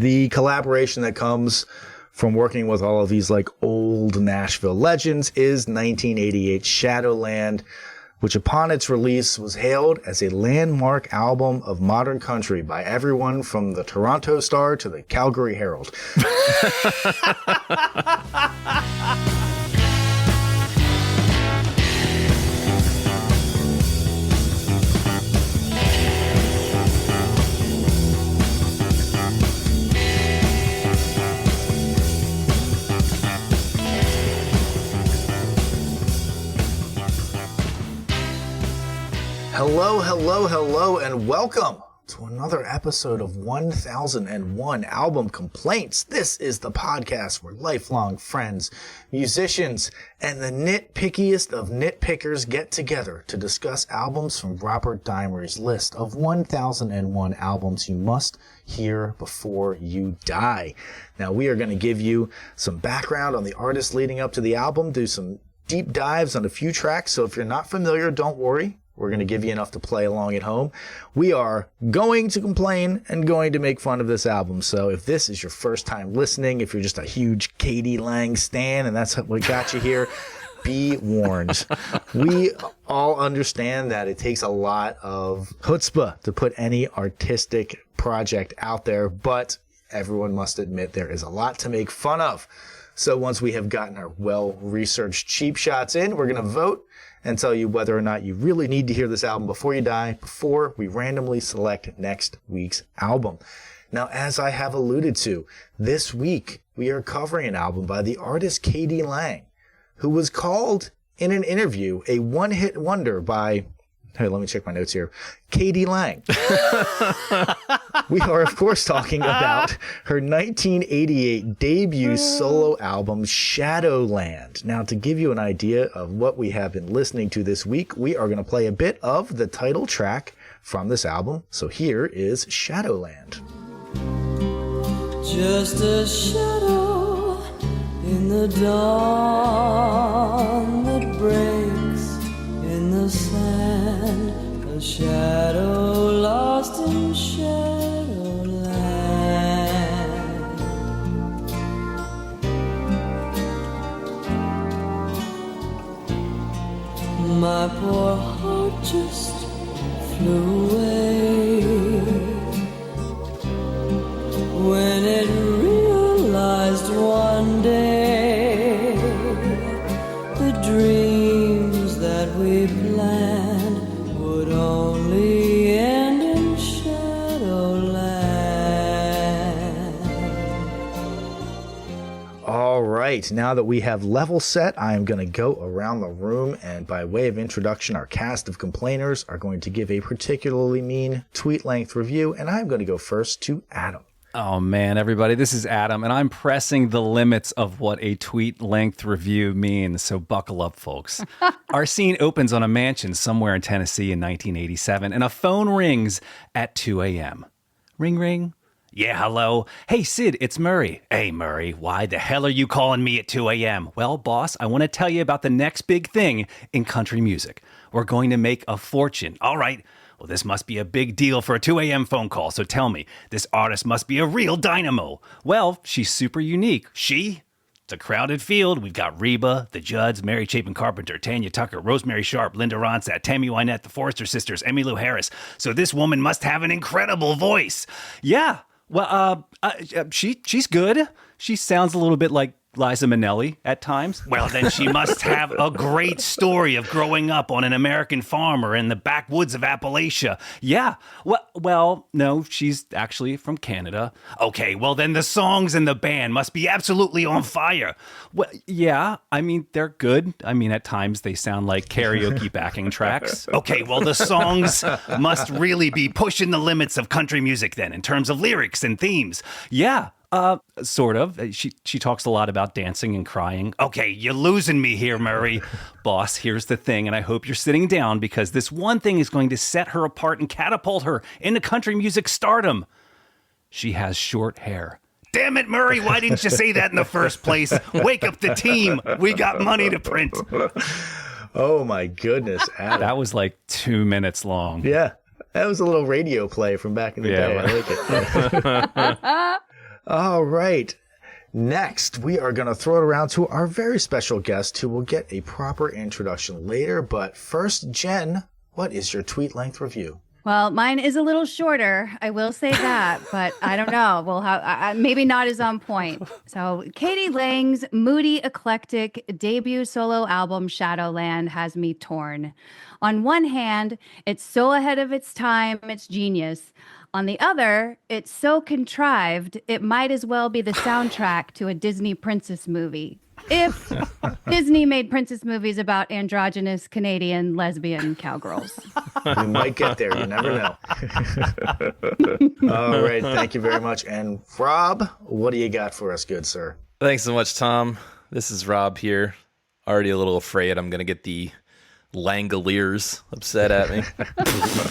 the collaboration that comes from working with all of these like old Nashville legends is 1988 Shadowland, which upon its release was hailed as a landmark album of modern country by everyone from the Toronto Star to the Calgary Herald. Hello, and welcome to another episode of 1001 Album Complaints. This is the podcast where lifelong friends, musicians, and the nitpickiest of nitpickers get together to discuss albums from Robert Dimery's list of 1001 albums you must hear before you die. Now, we are going to give you some background on the artists leading up to the album, do some deep dives on a few tracks, so if you're not familiar, don't worry. We're going to give you enough to play along at home. We are going to complain and going to make fun of this album. So if this is your first time listening, if you're just a huge K.D. Lang stan and that's what got you here, be warned. We all understand that it takes a lot of chutzpah to put any artistic project out there, but everyone must admit there is a lot to make fun of. So once we have gotten our well-researched cheap shots in, we're going to vote and tell you whether or not you really need to hear this album before you die, before we randomly select next week's album. Now, as I have alluded to, this week we are covering an album by the artist K.D. Lang, who was called in an interview a one-hit wonder by, hey, let me check my notes here, K.D. Lang. We are, of course, talking about her 1988 debut solo album, Shadowland. Now, to give you an idea of what we have been listening to this week, we are going to play a bit of the title track from this album. So here is Shadowland. Just a shadow in the dawn that breaks in the sand. A shadow lost in Shadowland. My poor heart just flew away when it realized one day the dreams that we planned would only end in Shadowland. All right, now that we have level set, I am going to go around the room, and by way of introduction, our cast of complainers are going to give a particularly mean tweet-length review, and I'm going to go first to Adam. Oh man, everybody, this is Adam, and I'm pressing the limits of what a tweet-length review means, so buckle up, folks. Our scene opens on a mansion somewhere in Tennessee in 1987, and a phone rings at 2 a.m. Ring, ring. Yeah, hello. Hey, Sid, it's Murray. Hey, Murray, why the hell are you calling me at 2 a.m.? Well, boss, I want to tell you about the next big thing in country music. We're going to make a fortune. All right. Well, this must be a big deal for a 2 a.m. phone call, so tell me, this artist must be a real dynamo. Well, she's super unique. She? It's a crowded field. We've got Reba, the Judds, Mary Chapin Carpenter, Tanya Tucker, Rosemary Sharp, Linda Ronstadt, Tammy Wynette, the Forrester Sisters, Emmylou Harris. So this woman must have an incredible voice. Yeah, well, she's good. She sounds a little bit like Liza Minnelli at times. Well, then she must have a great story of growing up on an American farm or in the backwoods of Appalachia. Yeah. Well, no, she's actually from Canada. Okay, well then the songs and the band must be absolutely on fire. Well, yeah, I mean, they're good. I mean, at times they sound like karaoke backing tracks. Okay, well the songs must really be pushing the limits of country music then in terms of lyrics and themes. Yeah. Sort of. She talks a lot about dancing and crying. Okay, you're losing me here, Murray. Boss, here's the thing, and I hope you're sitting down because this one thing is going to set her apart and catapult her into country music stardom. She has short hair. Damn it, Murray, why didn't you say that in the first place? Wake up the team. We got money to print. Oh my goodness, Adam. That was like 2 minutes long. Yeah, that was a little radio play from back in the day. Right. I like it. All right. Next, we are going to throw it around to our very special guest who will get a proper introduction later. But first, Jen, what is your tweet length review? Well, mine is a little shorter. I will say that, but I don't know. Well, maybe not as on point. So Katie Lang's moody, eclectic debut solo album, Shadowland, has me torn. On one hand, it's so ahead of its time, it's genius. On the other, it's so contrived, it might as well be the soundtrack to a Disney princess movie. If Disney made princess movies about androgynous Canadian lesbian cowgirls. We might get there. You never know. All right. Thank you very much. And Rob, what do you got for us, good sir? Thanks so much, Tom. This is Rob here. Already a little afraid I'm going to get the Langoliers upset at me. But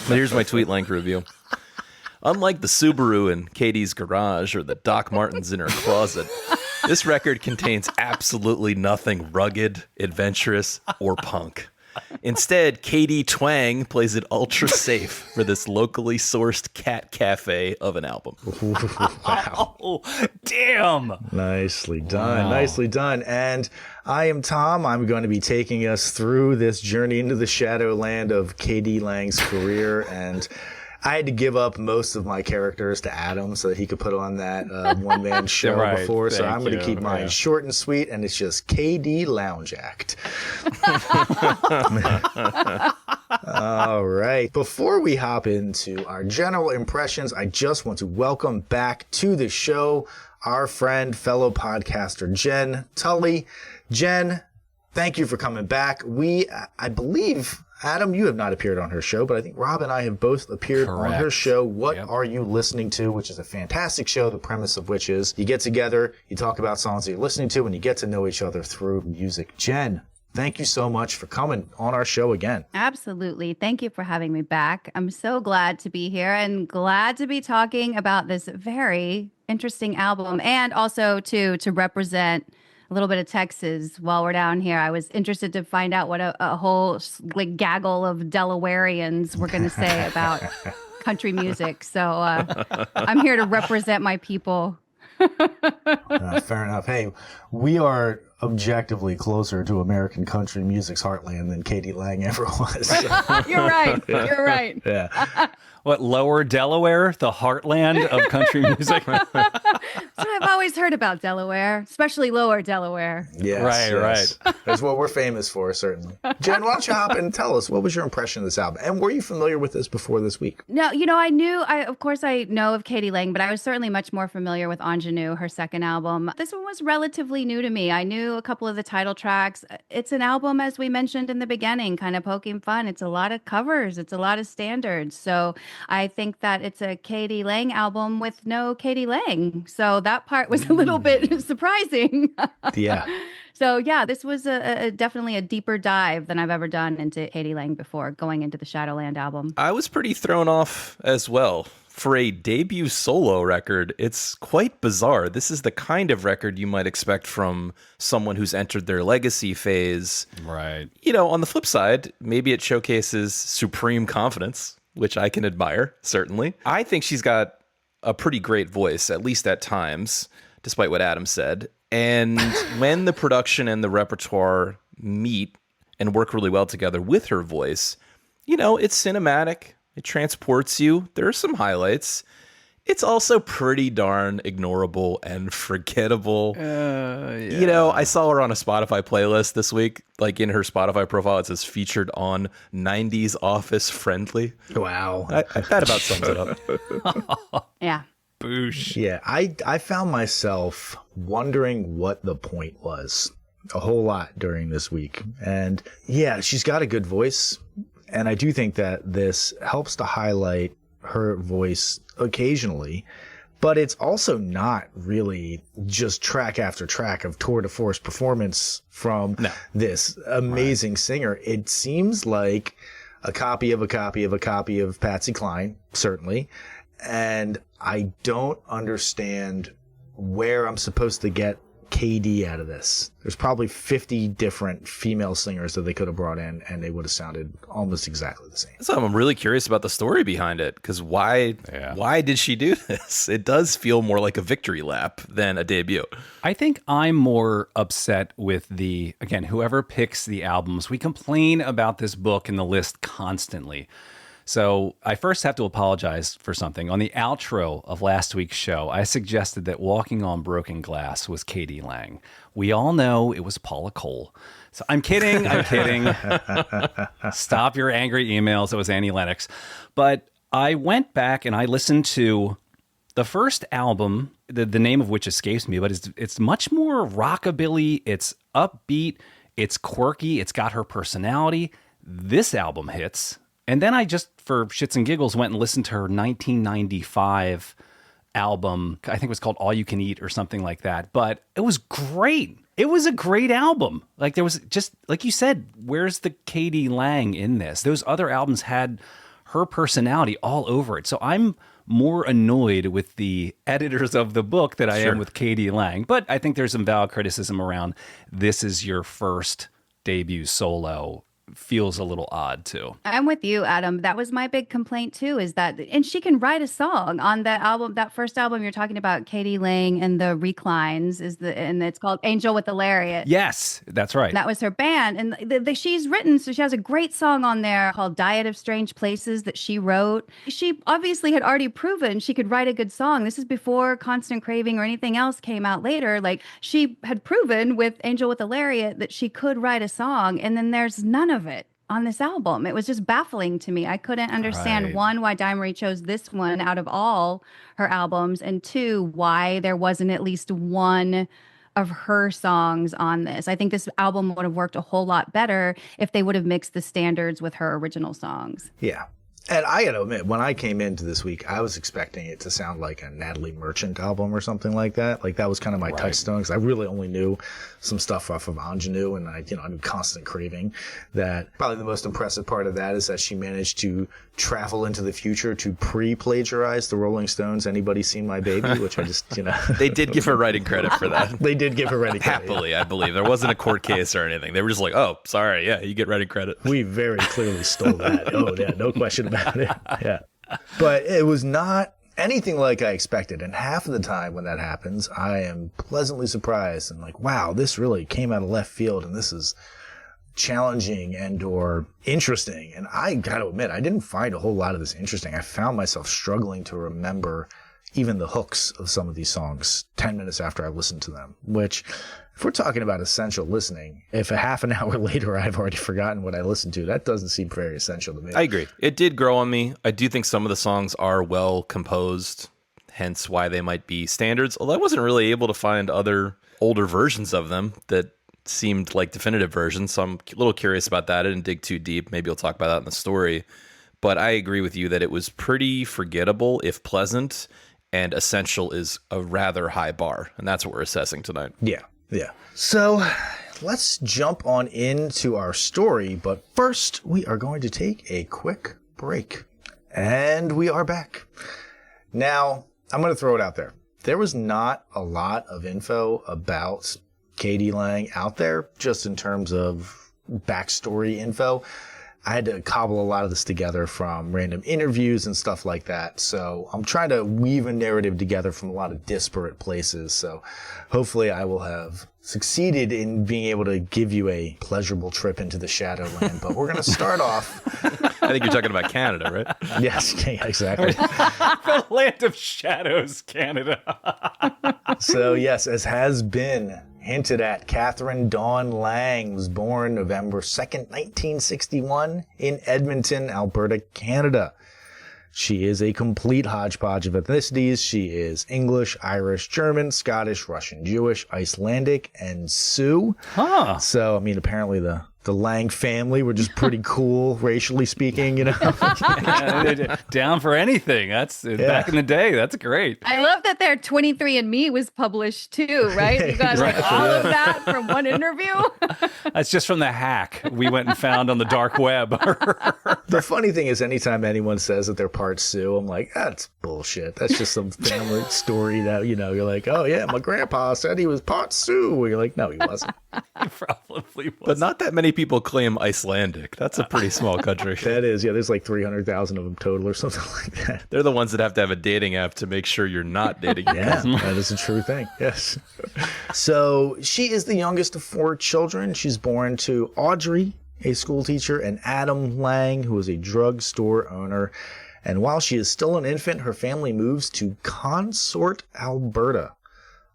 here's my tweet length review. Unlike the Subaru in Katie's garage or the Doc Martens in her closet, this record contains absolutely nothing rugged, adventurous, or punk. Instead, Katie Twang plays it ultra safe for this locally sourced cat cafe of an album. Wow. Oh, damn. Nicely done. Nicely done. And I am Tom. I'm going to be taking us through this journey into the Shadowland of Katie Lang's career. And I had to give up most of my characters to Adam so that he could put on that one-man show Right, before. So thank I'm going to you. keep mine short and sweet, and it's just KD Lounge Act. All right. Before we hop into our general impressions, I just want to welcome back to the show our friend, fellow podcaster, Jen Tully. Jen, thank you for coming back. I believe, Adam, you have not appeared on her show, but I think Rob and I have both appeared on her Correct. show, What Yep. Are You Listening To?, which is a fantastic show, the premise of which is you get together, you talk about songs that you're listening to, and you get to know each other through music. Jen, thank you so much for coming on our show again. Absolutely. Thank you for having me back. I'm so glad to be here and glad to be talking about this very interesting album, and also to represent a little bit of Texas while we're down here. I was interested to find out what a whole like gaggle of Delawareans were going to say about country music. So I'm here to represent my people. Fair enough. Hey, we are objectively closer to American country music's heartland than Katie Lang ever was. You're right. You're right. Yeah. What, Lower Delaware, the heartland of country music? That's what I've always heard about Delaware, especially Lower Delaware. Yes, Right. That's what we're famous for, certainly. Jen, why don't you hop in and tell us, what was your impression of this album? And were you familiar with this before this week? No, of course I know of Katie Lang, but I was certainly much more familiar with Ingenue, her second album. This one was relatively new to me. I knew a couple of the title tracks. It's an album, as we mentioned in the beginning, kind of poking fun. It's a lot of covers. It's a lot of standards. So I think that it's a Katie Lang album with no Katie Lang. So that part was a little bit surprising. Yeah. So yeah, this was a definitely a deeper dive than I've ever done into Katie Lang before, going into the Shadowland album. I was pretty thrown off as well. For a debut solo record, it's quite bizarre. This is the kind of record you might expect from someone who's entered their legacy phase. Right. You know, on the flip side, maybe it showcases supreme confidence, which I can admire, certainly. I think she's got a pretty great voice, at least at times, despite what Adam said. And when the production and the repertoire meet and work really well together with her voice, you know, it's cinematic. It transports you. There are some highlights. It's also pretty darn ignorable and forgettable. Yeah. You know, I saw her on a Spotify playlist this week. Like in her Spotify profile, it says featured on 90s Office Friendly. Wow. That about sums it up. Yeah. Boosh. Yeah, I found myself wondering what the point was a whole lot during this week. And yeah, she's got a good voice. And I do think that this helps to highlight her voice occasionally, but it's also not really just track after track of tour de force performance from this amazing singer. It seems like a copy of a copy of a copy of Patsy Cline, certainly. And I don't understand where I'm supposed to get KD out of this. There's probably 50 different female singers that they could have brought in, and they would have sounded almost exactly the same. So I'm really curious about the story behind it, because why did she do this? It does feel more like a victory lap than a debut. I think I'm more upset with again, whoever picks the albums. We complain about this book and the list constantly. So I first have to apologize for something. On the outro of last week's show, I suggested that Walking on Broken Glass was Katie Lang. We all know it was Paula Cole. So I'm kidding. Stop your angry emails. It was Annie Lennox. But I went back and I listened to the first album, the name of which escapes me, but it's much more rockabilly. It's upbeat. It's quirky. It's got her personality. This album hits. And then I just, for shits and giggles, went and listened to her 1995 album. I think it was called All You Can Eat or something like that. But it was great. It was a great album. Like, there was just, like you said, where's the Katie Lang in this? Those other albums had her personality all over it. So I'm more annoyed with the editors of the book than I am with Katie Lang. But I think there's some valid criticism around this is your first debut solo. Feels a little odd too. I'm with you, Adam. That was my big complaint too, is that, and she can write a song on that album, that first album you're talking about, Katie Lang and the Reclines, and it's called Angel with the Lariat. Yes, that's right. That was her band. And she's written, so she has a great song on there called Diet of Strange Places that she wrote. She obviously had already proven she could write a good song. This is before Constant Craving or anything else came out later. Like, she had proven with Angel with the Lariat that she could write a song, and then there's none of it on this album. It was just baffling to me. I couldn't understand, one, why Di Marie chose this one out of all her albums, and two, why there wasn't at least one of her songs on this. I think this album would have worked a whole lot better if they would have mixed the standards with her original songs. Yeah. And I got to admit, when I came into this week, I was expecting it to sound like a Natalie Merchant album or something like that. Like, that was kind of my touchstone, because I really only knew some stuff off of Ingenue, and I knew Constant Craving. That probably the most impressive part of that is that she managed to travel into the future to pre-plagiarize the Rolling Stones' Anybody Seen My Baby, which I just, They did give her writing credit for that. They did give her writing credit. Happily, I believe. There wasn't a court case or anything. They were just like, oh, sorry, yeah, you get writing credit. We very clearly stole that. Oh, yeah, no question about it. Yeah. But it was not anything like I expected. And half of the time when that happens, I am pleasantly surprised and like, wow, this really came out of left field, and this is challenging and or interesting. And I got to admit, I didn't find a whole lot of this interesting. I found myself struggling to remember even the hooks of some of these songs 10 minutes after I listened to them, which, if we're talking about essential listening, if a half an hour later I've already forgotten what I listened to, that doesn't seem very essential to me. I agree. It did grow on me. I do think some of the songs are well composed, hence why they might be standards, although I wasn't really able to find other older versions of them that seemed like definitive versions, so I'm a little curious about that. I didn't dig too deep. Maybe we'll talk about that in the story. But I agree with you that it was pretty forgettable, if pleasant, and essential is a rather high bar, and that's what we're assessing tonight. Yeah. So let's jump on into our story, but first we are going to take a quick break. And we are back. Now, I'm going to throw it out there. There was not a lot of info about Katie Lang out there, just in terms of backstory info. I had to cobble a lot of this together from random interviews and stuff like that. So I'm trying to weave a narrative together from a lot of disparate places. So hopefully I will have succeeded in being able to give you a pleasurable trip into the Shadowland. But we're going to start off. I think you're talking about Canada, right? Yes, yeah, exactly. The land of shadows, Canada. So yes, as has been hinted at, Catherine Dawn Lang was born November 2nd, 1961 in Edmonton, Alberta, Canada. She is a complete hodgepodge of ethnicities. She is English, Irish, German, Scottish, Russian, Jewish, Icelandic, and Sioux. Huh. So, I mean, apparently the the Lang family were just pretty cool, racially speaking, Down for anything. That's back in the day. That's great. I love that their 23andMe was published too, right? You got like all of that from one interview. That's just from the hack we went and found on the dark web. The funny thing is, anytime anyone says that they're part Sioux, I'm like, that's bullshit. That's just some family story that, you're like, oh yeah, my grandpa said he was part Sioux. You're like, no, he wasn't. Probably was. But not that many people claim Icelandic. That's a pretty small country. That is, yeah, there's like 300,000 of them total or something like that. They're the ones that have to have a dating app to make sure you're not dating your Yeah, cousin. that is a true thing. Yes. So she is the youngest of 4 children. She's born to Audrey, a school teacher, and Adam Lang, who is a drugstore owner. And while she is still an infant, her family moves to Consort, Alberta,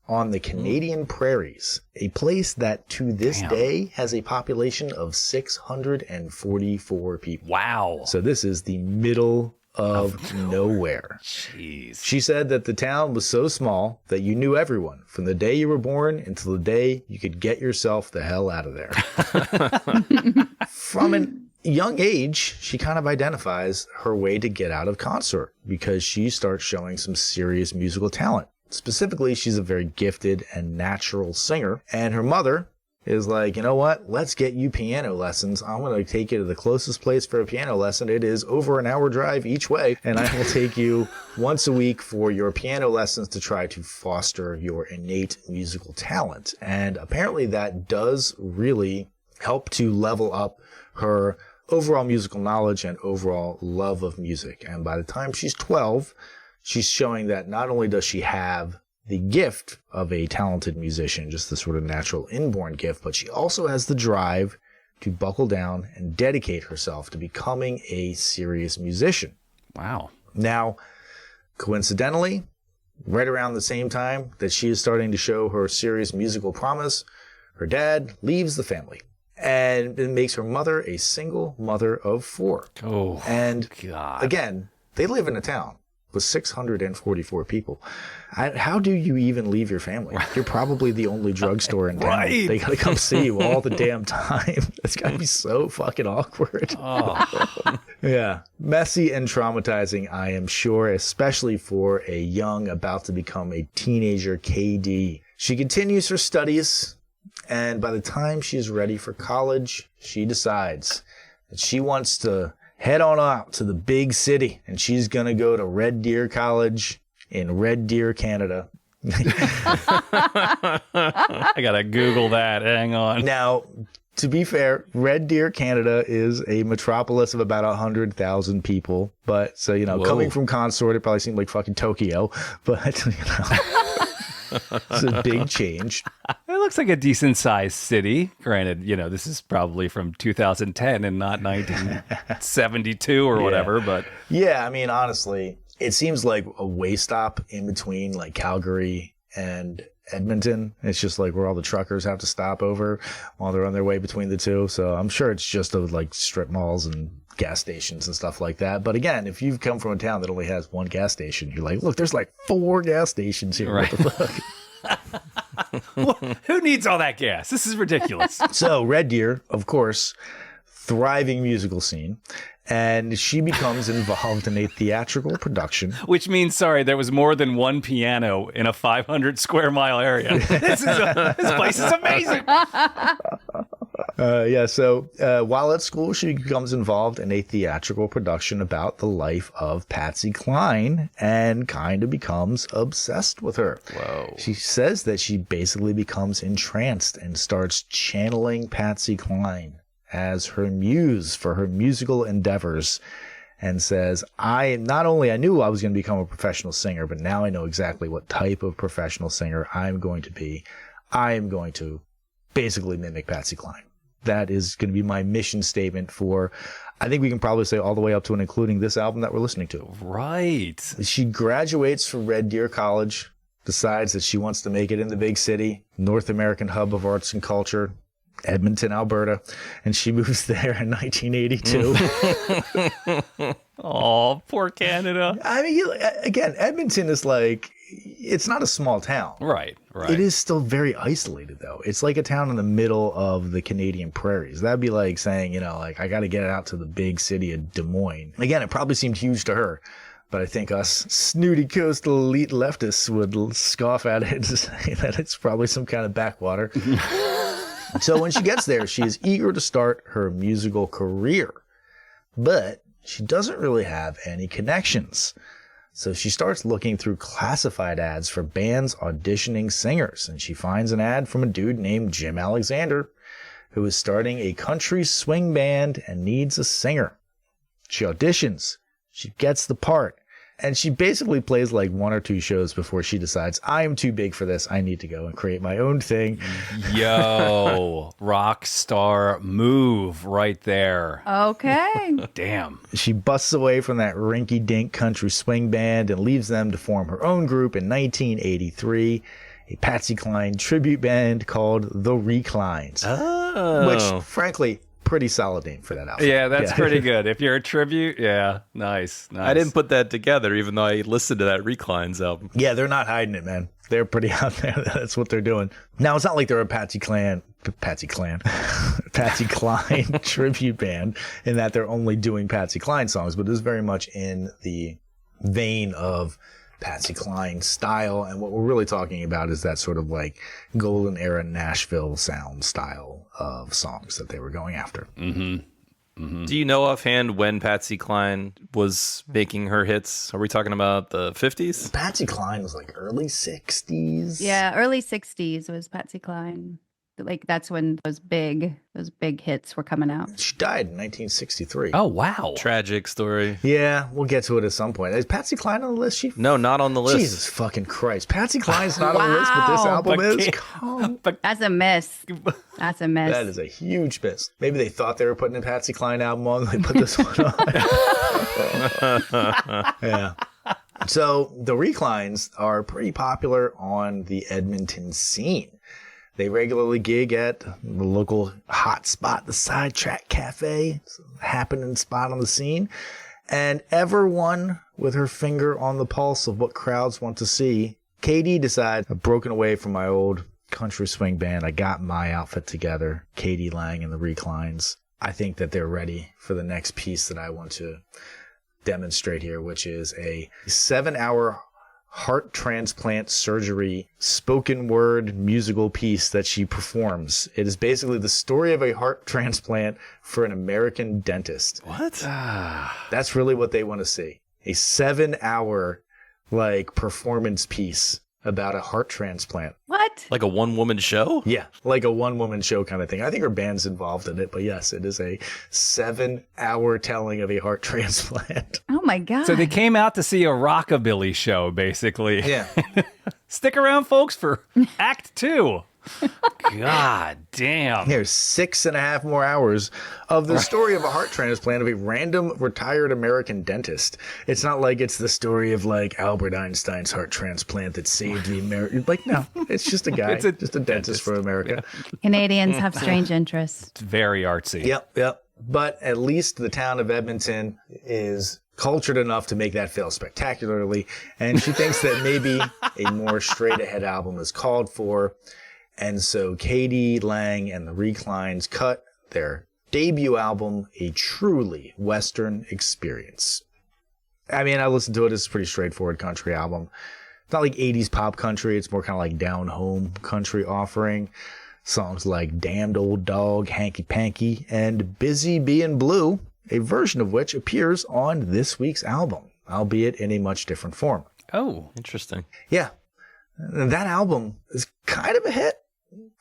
on the Canadian prairies, a place that to this day has a population of 644 people. Wow. So this is the middle of nowhere. Jeez. She said that the town was so small that you knew everyone from the day you were born until the day you could get yourself the hell out of there. From an young age, she kind of identifies her way to get out of Consort because she starts showing some serious musical talent. Specifically, she's a very gifted and natural singer. And her mother is like, you know what? Let's get you piano lessons. I'm going to take you to the closest place for a piano lesson. It is over an hour drive each way. And I will take you once a week for your piano lessons to try to foster your innate musical talent. And apparently that does really help to level up her overall musical knowledge and overall love of music. And by the time she's 12, she's showing that not only does she have the gift of a talented musician, just the sort of natural inborn gift, but she also has the drive to buckle down and dedicate herself to becoming a serious musician. Wow. Now, coincidentally, right around the same time that she is starting to show her serious musical promise, her dad leaves the family. And it makes her mother a single mother of 4. Oh, and God. Again, they live in a town with 644 people. How do you even leave your family? You're probably the only drugstore in town. Right. They gotta come see you all the damn time. It's gotta be so fucking awkward. Oh. Yeah. Messy and traumatizing, I am sure, especially for a young, about to become a teenager KD. She continues her studies, and by the time she's ready for college, she decides that she wants to head on out to the big city, and she's going to go to Red Deer College in Red Deer, Canada. I got to Google that. Hang on. Now, to be fair, Red Deer, Canada is a metropolis of about 100,000 people. But so, Whoa. coming from Consort, it probably seemed like fucking Tokyo, but it's a big change. It looks like a decent sized city. Granted, this is probably from 2010 and not 1972 or whatever, but Yeah, I mean, honestly, it seems like a way stop in between like Calgary and Edmonton. It's just like where all the truckers have to stop over while they're on their way between the two. So I'm sure it's just like strip malls and gas stations and stuff like that. But again, if you've come from a town that only has one gas station, you're like, look, there's like 4 gas stations here. Right. What the fuck? who needs all that gas? This is ridiculous. So Red Deer, of course, thriving musical scene. And she becomes involved in a theatrical production. Which means, there was more than one piano in a 500 square mile area. This place is amazing. So while at school, she becomes involved in a theatrical production about the life of Patsy Cline and kind of becomes obsessed with her. Whoa. She says that she basically becomes entranced and starts channeling Patsy Cline as her muse for her musical endeavors, and says, I knew I was going to become a professional singer, but now I know exactly what type of professional singer I'm going to be. I am going to basically mimic Patsy Cline. That is going to be my mission statement for, I think we can probably say all the way up to and including this album that we're listening to. Right. She graduates from Red Deer College, decides that she wants to make it in the big city, North American hub of arts and culture, Edmonton, Alberta, and she moves there in 1982. Oh, poor Canada. I mean, again, Edmonton is like, it's not a small town. Right. It is still very isolated, though. It's like a town in the middle of the Canadian prairies. That'd be like saying, like, I got to get out to the big city of Des Moines. Again, it probably seemed huge to her, but I think us snooty coastal elite leftists would scoff at it and say that it's probably some kind of backwater. So when she gets there, she is eager to start her musical career, but she doesn't really have any connections. So she starts looking through classified ads for bands auditioning singers, and she finds an ad from a dude named Jim Alexander, who is starting a country swing band and needs a singer. She auditions, she gets the part, and she basically plays like 1 or 2 shows before she decides, I am too big for this. I need to go and create my own thing. Yo, rock star move right there. Okay. Damn. She busts away from that rinky-dink country swing band and leaves them to form her own group in 1983, a Patsy Cline tribute band called The Reclines. Oh. Which, frankly, pretty solid name for that album. Yeah, that's pretty good. If you're a tribute, yeah, nice. I didn't put that together, even though I listened to that Reclines album. Yeah, they're not hiding it, man. They're pretty out there. That's what they're doing. Now, it's not like they're a Patsy Cline tribute band in that they're only doing Patsy Cline songs, but it is very much in the vein of Patsy Cline style. And what we're really talking about is that sort of like golden era Nashville sound style of songs that they were going after. Do you know offhand when Patsy Cline was making her hits? Are we talking about the 50s? Patsy Cline was like early 60s. Yeah, early 60s was Patsy Cline. Like that's when those big hits were coming out. She died in 1963. Oh, wow. Tragic story. Yeah, we'll get to it at some point. Is Patsy Cline on the list? No, not on the list. Jesus fucking Christ. Patsy Cline's not on the list, but this Wow. album is. That's a miss. That's a miss. That is a huge miss. Maybe they thought they were putting a Patsy Cline album on. They put this one on. Yeah. So the Reclines are pretty popular on the Edmonton scene. They regularly gig at the local hot spot, the Sidetrack Cafe. It's a happening spot on the scene. And ever one with her finger on the pulse of what crowds want to see, Katie decides, I've broken away from my old country swing band. I got my outfit together, Katie Lang and the Reclines. I think that they're ready for the next piece that I want to demonstrate here, which is a 7-hour heart transplant surgery spoken word musical piece that she performs. It is basically the story of a heart transplant for an American dentist. What? That's really what they want to see. A 7-hour like performance piece about a heart transplant. What? Like a one-woman show? Yeah, like a one-woman show kind of thing. I think her band's involved in it, but yes, it is a 7-hour telling of a heart transplant. Oh my God. So they came out to see a rockabilly show, basically. Yeah. Stick around, folks, for Act 2. God damn. Here's 6.5 more hours of the story of a heart transplant of a random retired American dentist. It's not like it's the story of like Albert Einstein's heart transplant that saved the American. Like, no, it's just a guy, just a dentist for America. Canadians have strange interests. It's very artsy. Yep. But at least the town of Edmonton is cultured enough to make that fail spectacularly. And she thinks that maybe a more straight ahead album is called for. And so Katie Lang and the Reclines cut their debut album, A Truly Western Experience. I mean, I listened to it. It's a pretty straightforward country album. It's not like 80s pop country. It's more kind of like down home country offering. Songs like Damned Old Dog, Hanky Panky, and Busy Being Blue, a version of which appears on this week's album, albeit in a much different form. Oh, Interesting. Yeah. That album is kind of a hit.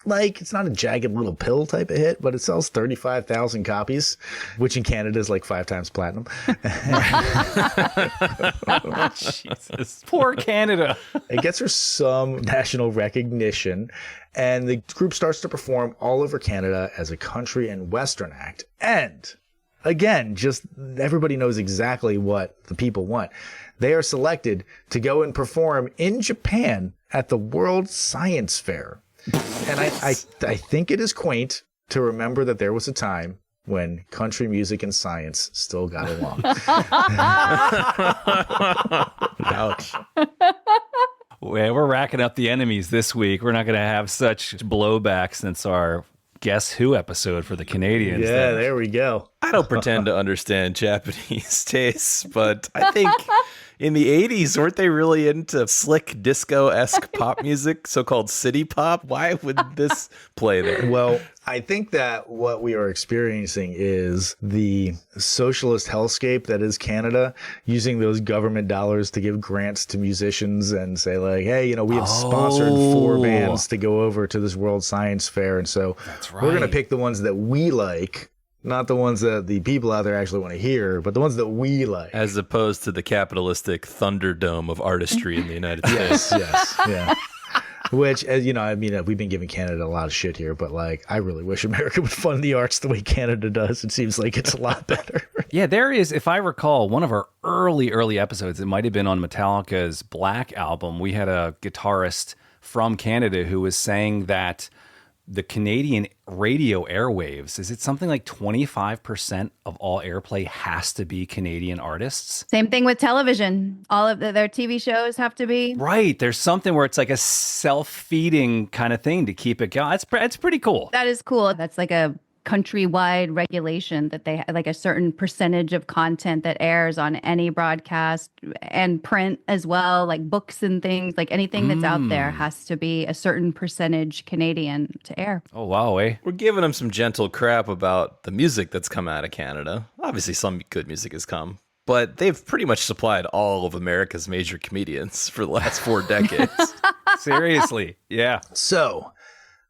Like, it's not a Jagged Little Pill type of hit, but it sells 35,000 copies, which in Canada is like 5 times platinum. Jesus. Poor Canada. It gets her some national recognition, and the group starts to perform all over Canada as a country and Western act. And again, just everybody knows exactly what the people want. They are selected to go and perform in Japan at the World Science Fair. And I think it is quaint to remember that there was a time when country music and science still got along. Ouch. Well, we're racking up the enemies this week. We're not going to have such blowback since our Guess Who episode for the Canadians. Yeah, there we go. I don't pretend to understand Japanese tastes, but I think in the 80s, weren't they really into slick disco-esque pop music, so-called city pop? Why would this play there? Well, I think that what we are experiencing is the socialist hellscape that is Canada, using those government dollars to give grants to musicians and say like, hey, you know, we have sponsored 4 bands to go over to this World Science Fair. And so we're going to pick the ones that we like, not the ones that the people out there actually want to hear, but the ones that we like. As opposed to the capitalistic Thunderdome of artistry in the United States. Yes, yeah. Which, as you know, I mean, we've been giving Canada a lot of shit here, but like, I really wish America would fund the arts the way Canada does. It seems like it's a lot better. Yeah, there is, if I recall, one of our early episodes, it might have been on Metallica's Black album. We had a guitarist from Canada who was saying that the Canadian radio airwaves, is it something like 25% of all airplay has to be Canadian artists? Same thing with television. All of their TV shows have to be. Right. There's something where it's like a self-feeding kind of thing to keep it going. It's pretty cool. That is cool. That's like a countrywide regulation that they like a certain percentage of content that airs on any broadcast and print as well, like books and things, like anything that's out there has to be a certain percentage Canadian to air. Oh, wow, eh? We're giving them some gentle crap about the music that's come out of Canada. Obviously, some good music has come, but they've pretty much supplied all of America's major comedians for the last 4 decades. Seriously, yeah. So,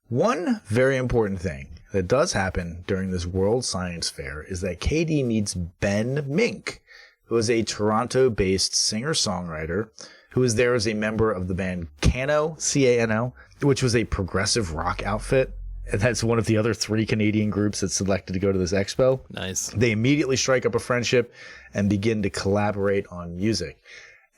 one very important thing that does happen during this World Science Fair is that Katie meets Ben Mink, who is a Toronto-based singer-songwriter who is there as a member of the band Cano, C-A-N-O, which was a progressive rock outfit. And that's one of the other 3 Canadian groups that's selected to go to this expo. Nice. They immediately strike up a friendship and begin to collaborate on music.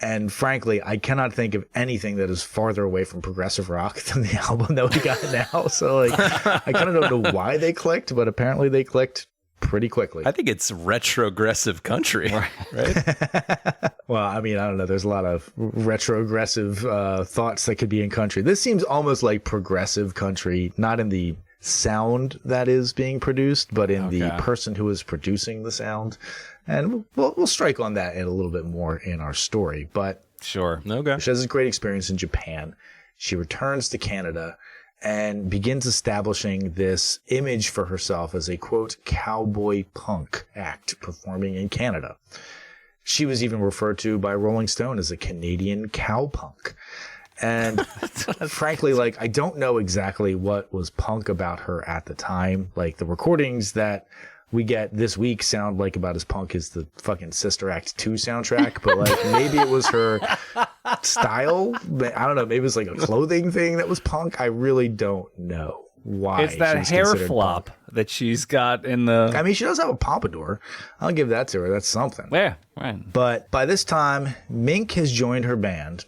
And frankly, I cannot think of anything that is farther away from progressive rock than the album that we got now. So like, I kind of don't know why they clicked, but apparently they clicked pretty quickly. I think it's retrogressive country, right? Well, I mean, I don't know. There's a lot of retrogressive thoughts that could be in country. This seems almost like progressive country, not in the sound that is being produced, but in the person who is producing the sound. And we'll strike on that a little bit more in our story. But Sure. Okay. she has a great experience in Japan. She returns to Canada and begins establishing this image for herself as a, quote, cowboy punk act performing in Canada. She was even referred to by Rolling Stone as a Canadian cowpunk. And frankly, like, I don't know exactly what was punk about her at the time. Like, the recordings that we get this week sound like about as punk as the fucking Sister Act 2 soundtrack, but like maybe it was her style. I don't know. Maybe it was like a clothing thing that was punk. I really don't know why. It's that she's hair considered flop punk. that she's got in the... I mean, she does have a pompadour. I'll give that to her. That's something. Yeah, right. But by this time, Mink has joined her band.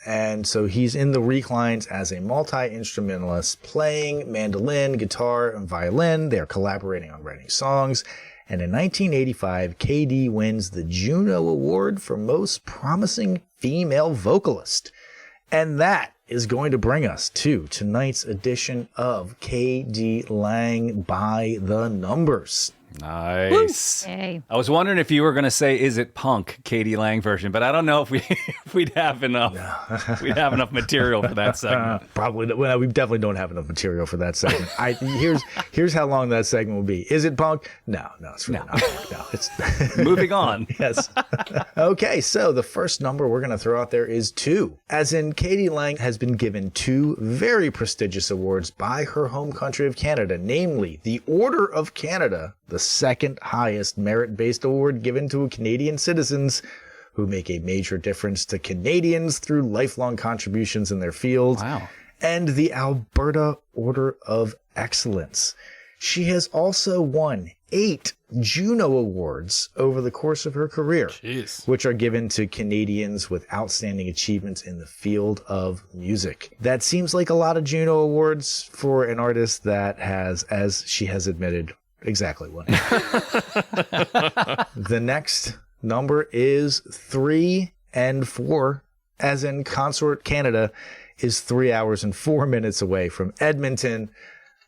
And so he's in the reclines as a multi-instrumentalist, playing mandolin, guitar, and violin. They're collaborating on writing songs. And in 1985, KD wins the Juno Award for Most Promising Female Vocalist. And that is going to bring us to tonight's edition of KD Lang by the Numbers. Nice. Yay. I was wondering if you were going to say, "Is it punk?" Katie Lang version, but I don't know if we'd have enough. We'd have enough material for that segment. Probably. Well, we definitely don't have enough material for that segment. Here's how long that segment will be. Is it punk? No, it's really not punk. No, it's Moving on. yes. Okay, so the first number we're going to throw out there is 2. As in, Katie Lang has been given 2 very prestigious awards by her home country of Canada, namely the Order of Canada, the second highest merit-based award given to Canadian citizens who make a major difference to Canadians through lifelong contributions in their field. Wow. And the Alberta Order of Excellence. She has also won 8 Juno Awards over the course of her career, which are given to Canadians with outstanding achievements in the field of music. That seems like a lot of Juno Awards for an artist that has, as she has admitted, exactly one. The next number is 3 and 4. as in Consort, Canada, is 3 hours and 4 minutes away from Edmonton,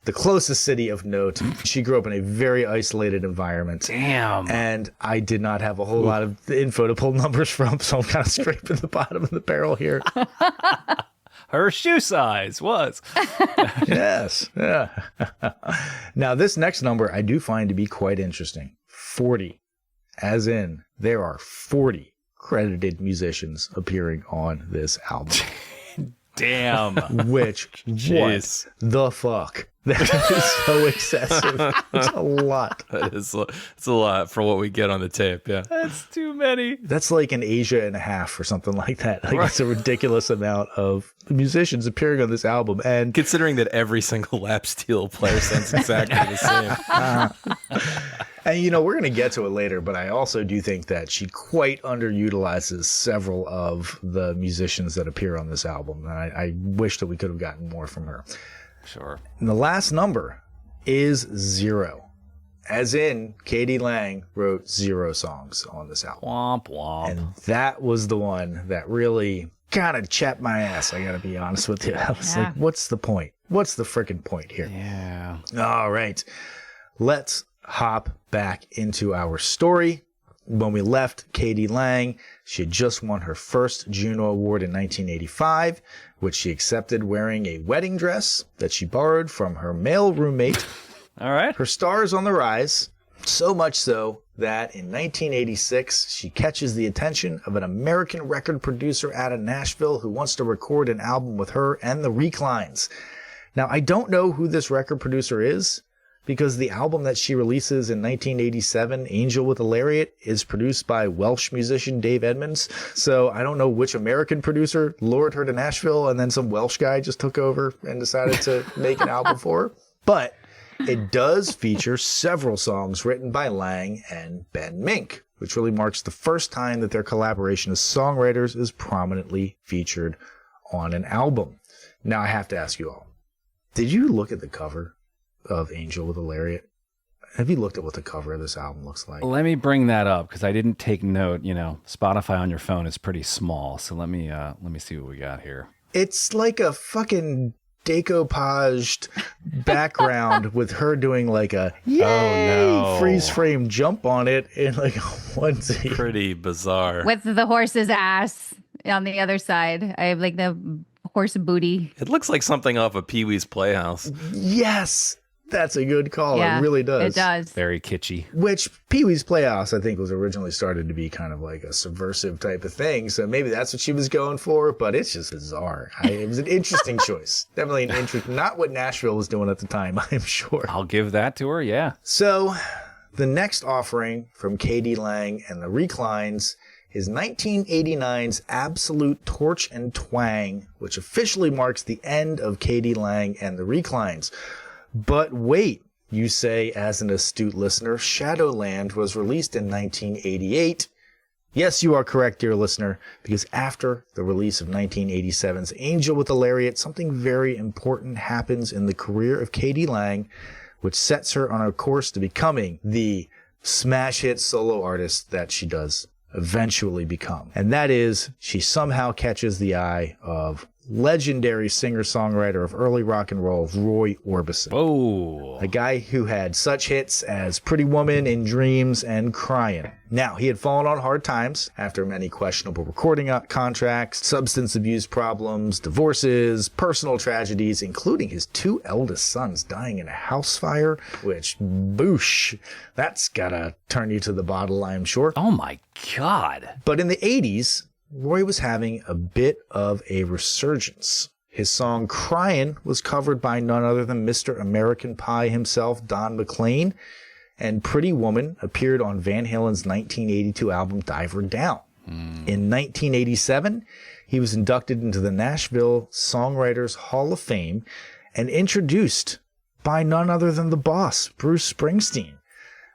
the closest city of note. She grew up in a very isolated environment. Damn. And I did not have a whole lot of info to pull numbers from, so I'm kind of scraping the bottom of the barrel here. Her shoe size was. Yes. Yeah. Now, this next number I do find to be quite interesting. 40. As in, there are 40 credited musicians appearing on this album. Damn. Which, Jeez. what the fuck? That is so excessive. It's a lot. It's a lot for what we get on the tape. Yeah. That's too many. That's like an Asia and a half or something like that. Like It's a ridiculous amount of musicians appearing on this album. And Considering that every single lap steel player sounds exactly the same. And, you know, we're going to get to it later, but I also do think that she quite underutilizes several of the musicians that appear on this album. And I wish that we could have gotten more from her. Sure. And the last number is 0. As in, Katie Lang wrote 0 songs on this album. Womp womp. And that was the one that really kind of chapped my ass, I got to be honest with you. I was like, what's the point? What's the freaking point here? Yeah. All right. Let's hop back into our story. When we left Katie Lang, she had just won her first Juno Award in 1985, which she accepted wearing a wedding dress that she borrowed from her male roommate. All right. Her star is on the rise, so much so that in 1986, she catches the attention of an American record producer out of Nashville who wants to record an album with her and the Reclines. Now, I don't know who this record producer is, because the album that she releases in 1987, Angel with a Lariat, is produced by Welsh musician Dave Edmunds. So I don't know which American producer lured her to Nashville and then some Welsh guy just took over and decided to make an album for her. But it does feature several songs written by Lang and Ben Mink, which really marks the first time that their collaboration as songwriters is prominently featured on an album. Now I have to ask you all, did you look at the cover of Angel with a Lariat? Have you looked at what the cover of this album looks like? Let me bring that up because I didn't take note. You know, Spotify on your phone is pretty small, so let me see what we got here. It's like a fucking decoupaged background with her doing like a freeze frame jump on it in like a onesie. Pretty bizarre. With the horse's ass on the other side. I have like the horse booty. It looks like something off of Pee-wee's Playhouse. Yes, that's a good call. Yeah, it really does. It does. Very kitschy. Which Pee-wee's Playhouse, I think, was originally started to be kind of like a subversive type of thing. So maybe that's what she was going for, but it's just bizarre. It was an interesting choice. Definitely an interesting, not what Nashville was doing at the time, I'm sure. I'll give that to her, yeah. So the next offering from Katie Lang and the Reclines is 1989's Absolute Torch and Twang, which officially marks the end of Katie Lang and the Reclines. But wait, you say as an astute listener, Shadowland was released in 1988. Yes, you are correct, dear listener, because after the release of 1987's Angel with a Lariat, something very important happens in the career of Katie Lang, which sets her on a course to becoming the smash hit solo artist that she does eventually become. And that is, she somehow catches the eye of legendary singer-songwriter of early rock and roll, Roy Orbison. Whoa. A guy who had such hits as Pretty Woman, In Dreams, and Cryin'. Now, he had fallen on hard times after many questionable recording contracts, substance abuse problems, divorces, personal tragedies, including his 2 eldest sons dying in a house fire, which, boosh, that's gotta turn you to the bottle, I'm sure. Oh my God. But in the 80s, Roy was having a bit of a resurgence. His song Cryin' was covered by none other than Mr. American Pie himself, Don McLean, and Pretty Woman appeared on Van Halen's 1982 album Diver Down. In 1987, he was inducted into the Nashville Songwriters Hall of Fame and introduced by none other than the boss, Bruce Springsteen,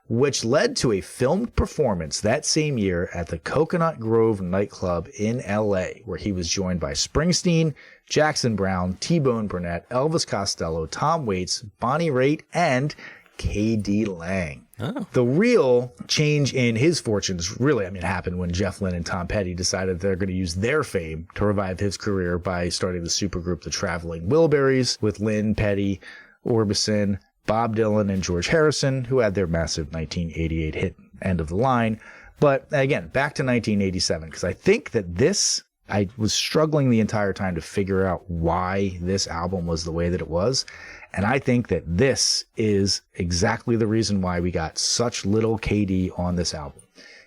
which led to a filmed performance that same year at the Coconut Grove nightclub in LA, where he was joined by Springsteen, Jackson Browne, T-Bone Burnett, Elvis Costello, Tom Waits, Bonnie Raitt, and K.D. Lang. Oh. The real change in his fortunes really, happened when Jeff Lynne and Tom Petty decided they're going to use their fame to revive his career by starting the supergroup The Traveling Wilburys with Lynne, Petty, Orbison, Bob Dylan, and George Harrison, who had their massive 1988 hit End of the Line. But again, back to 1987, because I think that I was struggling the entire time to figure out why this album was the way that it was. And I think that this is exactly the reason why we got such little KD on this album.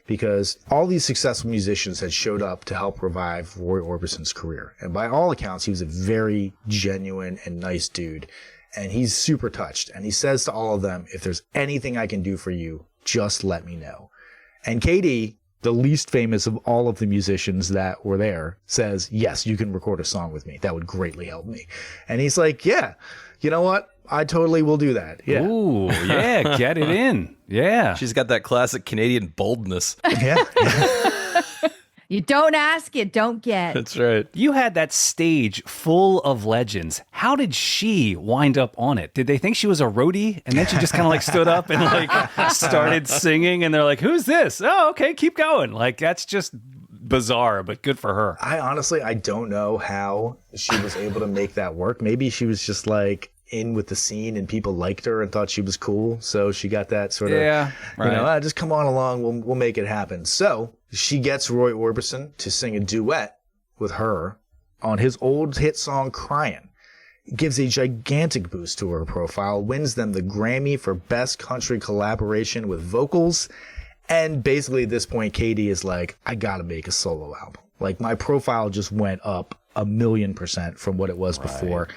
Because all these successful musicians had showed up to help revive Roy Orbison's career. And by all accounts, he was a very genuine and nice dude. And he's super touched. And he says to all of them, if there's anything I can do for you, just let me know. And KD, the least famous of all of the musicians that were there, says, yes, you can record a song with me. That would greatly help me. And he's like, yeah, you know what? I totally will do that. Yeah. Ooh, yeah, get it in. Yeah. She's got that classic Canadian boldness. Yeah. You don't ask, you don't get. That's right. You had that stage full of legends. How did she wind up on it? Did they think she was a roadie? And then she just kind of like stood up and like started singing and they're like, who's this? Oh, okay, keep going. Like, that's just bizarre, but good for her. I don't know how she was able to make that work. Maybe she was just like in with the scene and people liked her and thought she was cool. So she got that sort of, just come on along. We'll make it happen. So she gets Roy Orbison to sing a duet with her on his old hit song, Cryin'. It gives a gigantic boost to her profile, wins them the Grammy for Best Country Collaboration with Vocals. And basically at this point, Katie is like, I gotta make a solo album. Like, my profile just went up 1,000,000% from what it was before.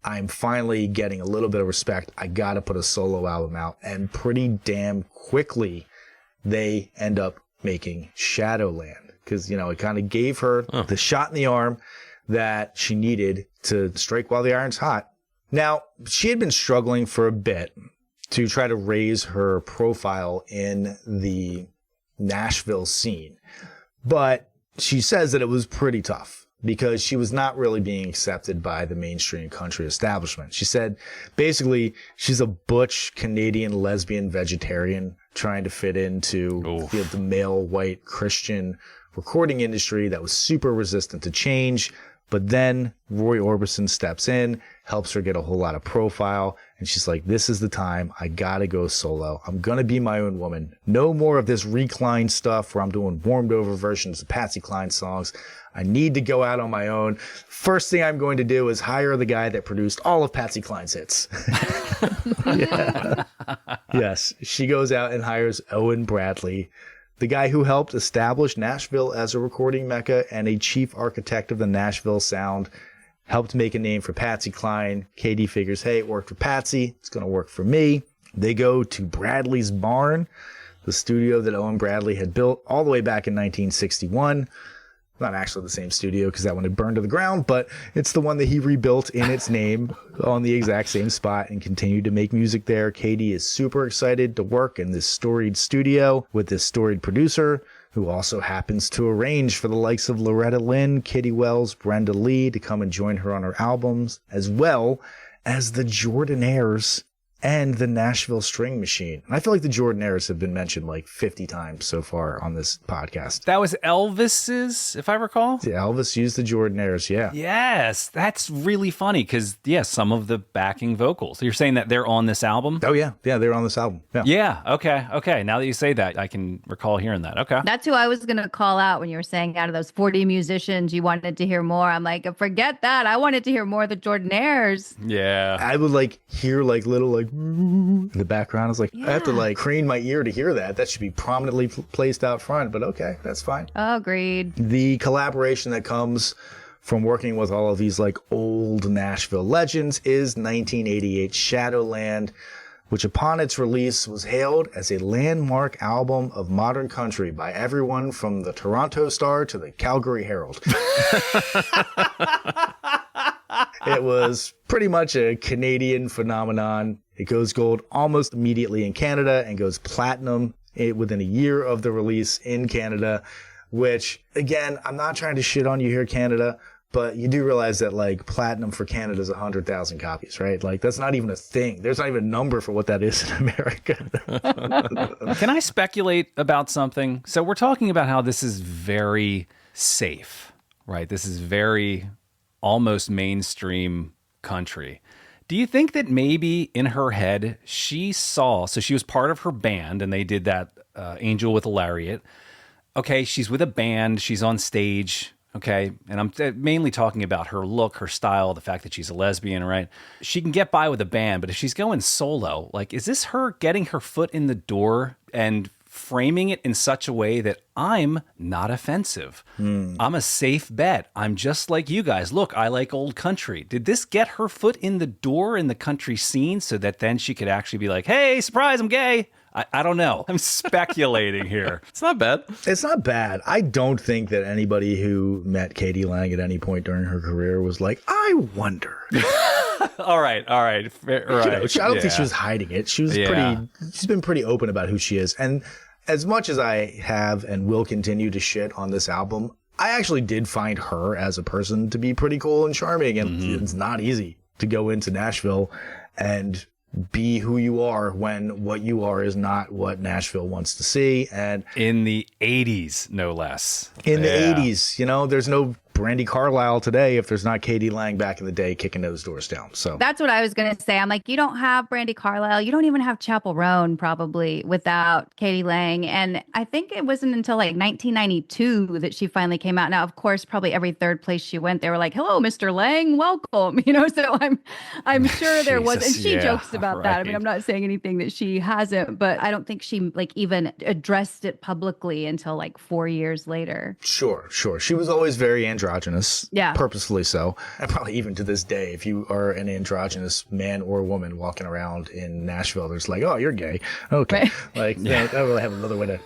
I'm finally getting a little bit of respect. I gotta put a solo album out. And pretty damn quickly, they end up making Shadowland. Because, it kind of gave her the shot in the arm that she needed to strike while the iron's hot. Now, she had been struggling for a bit to try to raise her profile in the Nashville scene. But she says that it was pretty tough because she was not really being accepted by the mainstream country establishment. She said, basically, she's a butch Canadian lesbian vegetarian trying to fit into the male white Christian recording industry that was super resistant to change. But then Roy Orbison steps in, helps her get a whole lot of profile. And she's like, this is the time. I got to go solo. I'm going to be my own woman. No more of this recline stuff where I'm doing warmed over versions of Patsy Cline songs. I need to go out on my own. First thing I'm going to do is hire the guy that produced all of Patsy Cline's hits. Yes. She goes out and hires Owen Bradley, the guy who helped establish Nashville as a recording mecca and a chief architect of the Nashville sound, helped make a name for Patsy Cline. Katie figures, hey, it worked for Patsy. It's going to work for me. They go to Bradley's barn, the studio that Owen Bradley had built all the way back in 1961. Not actually the same studio because that one had burned to the ground, but it's the one that he rebuilt in its name on the exact same spot and continued to make music there. Katie is super excited to work in this storied studio with this storied producer who also happens to arrange for the likes of Loretta Lynn, Kitty Wells, Brenda Lee to come and join her on her albums, as well as the Jordanaires and the Nashville String Machine. And I feel like the Jordanaires have been mentioned like 50 times so far on this podcast. That was Elvis's, if I recall. Yeah, Elvis used the Jordanaires, yeah. Yes, that's really funny because, some of the backing vocals. You're saying that they're on this album? Oh, yeah. Yeah, they're on this album. Yeah, okay. Now that you say that, I can recall hearing that. Okay. That's who I was going to call out when you were saying out of those 40 musicians, you wanted to hear more. I'm like, forget that. I wanted to hear more of the Jordanaires. Yeah. I would hear little in the background. I was like, I have to crane my ear to hear that. That should be prominently placed out front, but okay, that's fine. Agreed. The collaboration that comes from working with all of these old Nashville legends is 1988 Shadowland, which upon its release was hailed as a landmark album of modern country by everyone from the Toronto Star to the Calgary Herald. It was pretty much a Canadian phenomenon. It goes gold almost immediately in Canada and goes platinum within a year of the release in Canada, which, again, I'm not trying to shit on you here, Canada, But you do realize that like platinum for Canada is 100,000 copies, right? Like that's not even a thing. There's not even a number for what that is in America. Can I speculate about something? So we're talking about how this is very safe, right? This is very almost mainstream country. Do you think that maybe in her head she saw, so she was part of her band and they did that Angel with a Lariat. Okay, she's with a band, she's on stage. Okay, and I'm mainly talking about her look, her style, the fact that she's a lesbian, right? She can get by with a band, but if she's going solo, like, is this her getting her foot in the door and framing it in such a way that I'm not offensive? I'm a safe bet. I'm just like you guys. Look, I like old country. Did this get her foot in the door in the country scene so that then she could actually be like, hey, surprise, I'm gay? I don't know. I'm speculating here. It's not bad. It's not bad. I don't think that anybody who met Katie Lang at any point during her career was like, I wonder. All right. Right. I don't think she was hiding it. She's been pretty open about who she is. And as much as I have and will continue to shit on this album, I actually did find her as a person to be pretty cool and charming. And it's not easy to go into Nashville and be who you are when what you are is not what Nashville wants to see. And in the 80s, no less. In the 80s, you know, there's no Brandi Carlile today if there's not Katie Lang back in the day kicking those doors down. So that's what I was going to say. I'm like, you don't have Brandi Carlile. You don't even have Chapel Roan probably without Katie Lang. And I think it wasn't until like 1992 that she finally came out. Now, of course, probably every third place she went, they were like, hello, Mr. Lang, welcome. You know, so I'm sure there was, and she jokes about that. I mean, I'm not saying anything that she hasn't, but I don't think she like even addressed it publicly until like 4 years later. Sure. She was always very androgynous, purposefully so. And probably even to this day, if you are an androgynous man or woman walking around in Nashville, there's like, oh, you're gay. Okay. Right. Like, I don't really have another way to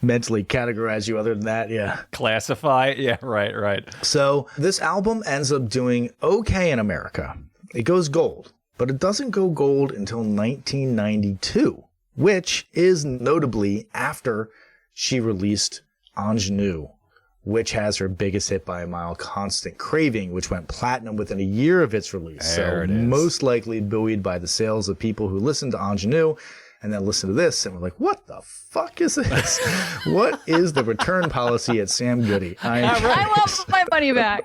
mentally categorize you other than that. Yeah. Classify. Yeah, right. So this album ends up doing okay in America. It goes gold, but it doesn't go gold until 1992, which is notably after she released Ingenue, which has her biggest hit by a mile, Constant Craving, which went platinum within a year of its release. There so most likely buoyed by the sales of people who listened to Ingenue and then listened to this and were like, what the fuck is this? What is the return policy at Sam Goody? I want my money back.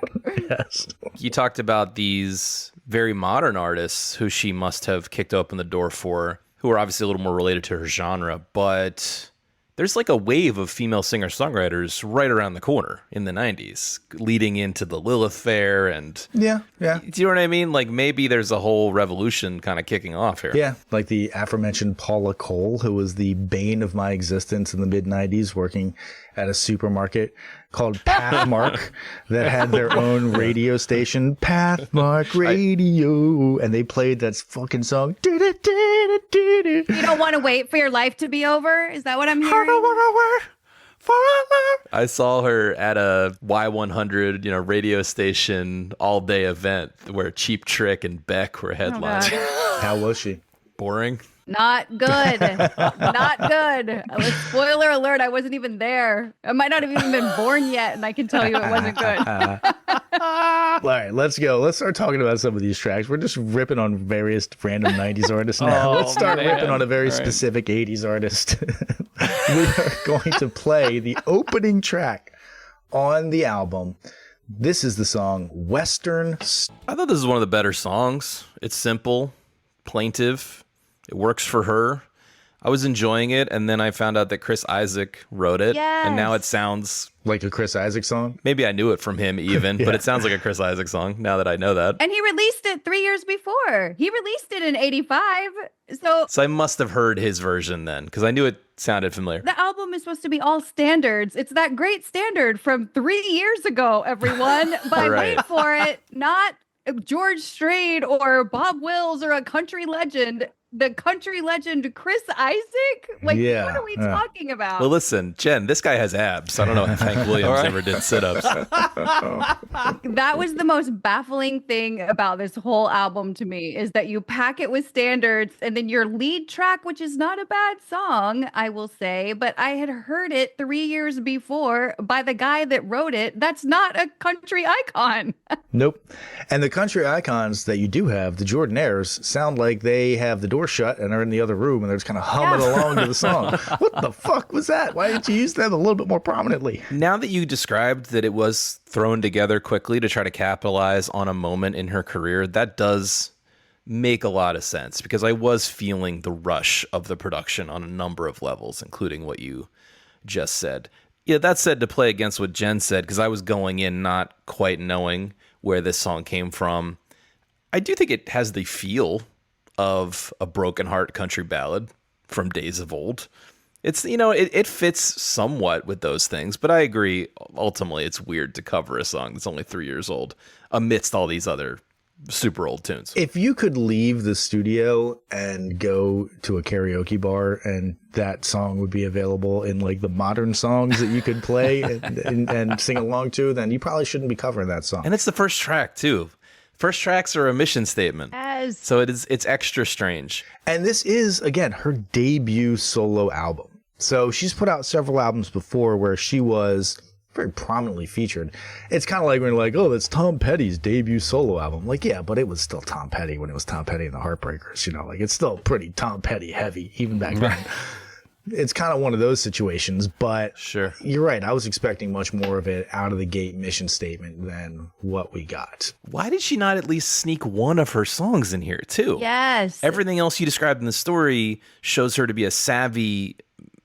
Yes. You talked about these very modern artists who she must have kicked open the door for, who are obviously a little more related to her genre, but there's like a wave of female singer-songwriters right around the corner in the 90s, leading into the Lilith Fair and... Yeah. Do you know what I mean? Like, maybe there's a whole revolution kind of kicking off here. Yeah, like the aforementioned Paula Cole, who was the bane of my existence in the mid-90s, working at a supermarket called Pathmark that had their own radio station, Pathmark Radio, and they played that fucking song. You don't want to wait for your life to be over? Is that what I'm hearing? I saw her at a Y100, radio station all-day event where Cheap Trick and Beck were headlining. How was she? Boring. Not good. Not good. Spoiler alert, I wasn't even there. I might not have even been born yet, and I can tell you it wasn't good. All right, let's go. Let's start talking about some of these tracks. We're just ripping on various random 90s artists now. Let's start ripping on a very specific 80s artist. We are going to play the opening track on the album. This is the song Western. I thought this is one of the better songs. It's simple, plaintive. It works for her. I was enjoying it, and then I found out that Chris Isaak wrote it, and now it sounds like a Chris Isaak song. Maybe I knew it from him even, but it sounds like a Chris Isaak song now that I know that. And he released it 3 years before. He released it in 85. So I must have heard his version then, because I knew it sounded familiar. The album is supposed to be all standards. It's that great standard from 3 years ago, everyone. But wait for it, not George Strait or Bob Wills or a country legend. the country legend Chris Isaac? Like, Yeah, what are we yeah. talking about? Well, listen, Jen, this guy has abs. I don't know if Hank Williams ever did sit-ups. That was the most baffling thing about this whole album to me, is that you pack it with standards, and then your lead track, which is not a bad song, I will say, but I had heard it 3 years before by the guy that wrote it. That's not a country icon. Nope. And the country icons that you do have, the Jordanaires, sound like they have the door shut and are in the other room and they're just kind of humming along to the song. What the fuck was that? Why didn't you use them a little bit more prominently? Now that you described that it was thrown together quickly to try to capitalize on a moment in her career, that does make a lot of sense, because I was feeling the rush of the production on a number of levels, including what you just said. Yeah, that said, to play against what Jen said, because I was going in not quite knowing where this song came from, I do think it has the feel of a broken heart country ballad from days of old. It's, it fits somewhat with those things, but I agree, ultimately it's weird to cover a song that's only 3 years old amidst all these other super old tunes. If you could leave the studio and go to a karaoke bar and that song would be available in like the modern songs that you could play and sing along to, then you probably shouldn't be covering that song. And it's the first track too. First tracks are a mission statement. Yes. So it's extra strange. And this is, again, her debut solo album. So she's put out several albums before where she was very prominently featured. It's kind of like when you're like, oh, that's Tom Petty's debut solo album. Like, yeah, but it was still Tom Petty when it was Tom Petty and the Heartbreakers, like it's still pretty Tom Petty heavy even back then. It's kind of one of those situations, but Sure. You're right. I was expecting much more of it out of the gate mission statement than what we got. Why did she not at least sneak one of her songs in here too? Yes. Everything else you described in the story shows her to be a savvy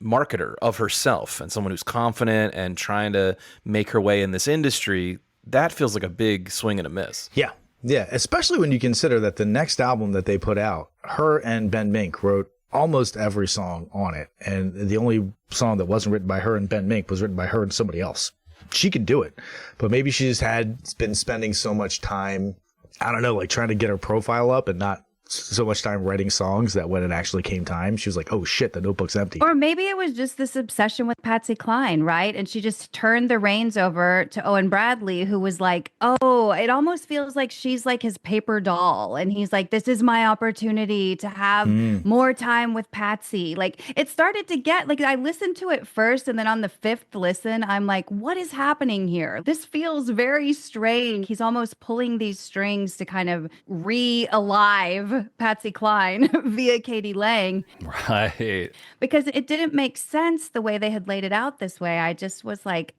marketer of herself and someone who's confident and trying to make her way in this industry. That feels like a big swing and a miss. Yeah. Yeah. Especially when you consider that the next album that they put out, her and Ben Mink wrote almost every song on it. And the only song that wasn't written by her and Ben Mink was written by her and somebody else. She could do it, but maybe she just had been spending so much time, I don't know, like trying to get her profile up and not so much time writing songs that when it actually came time, she was like, oh shit, the notebook's empty. Or maybe it was just this obsession with Patsy Cline, right? And she just turned the reins over to Owen Bradley, who was like, oh, it almost feels like she's like his paper doll. And he's like, this is my opportunity to have more time with Patsy. Like, it started to get, like, I listened to it first, and then on the fifth listen, I'm like, what is happening here? This feels very strange. He's almost pulling these strings to kind of re-alive Patsy Cline via Katie Lang. Right. Because it didn't make sense the way they had laid it out this way. I just was like,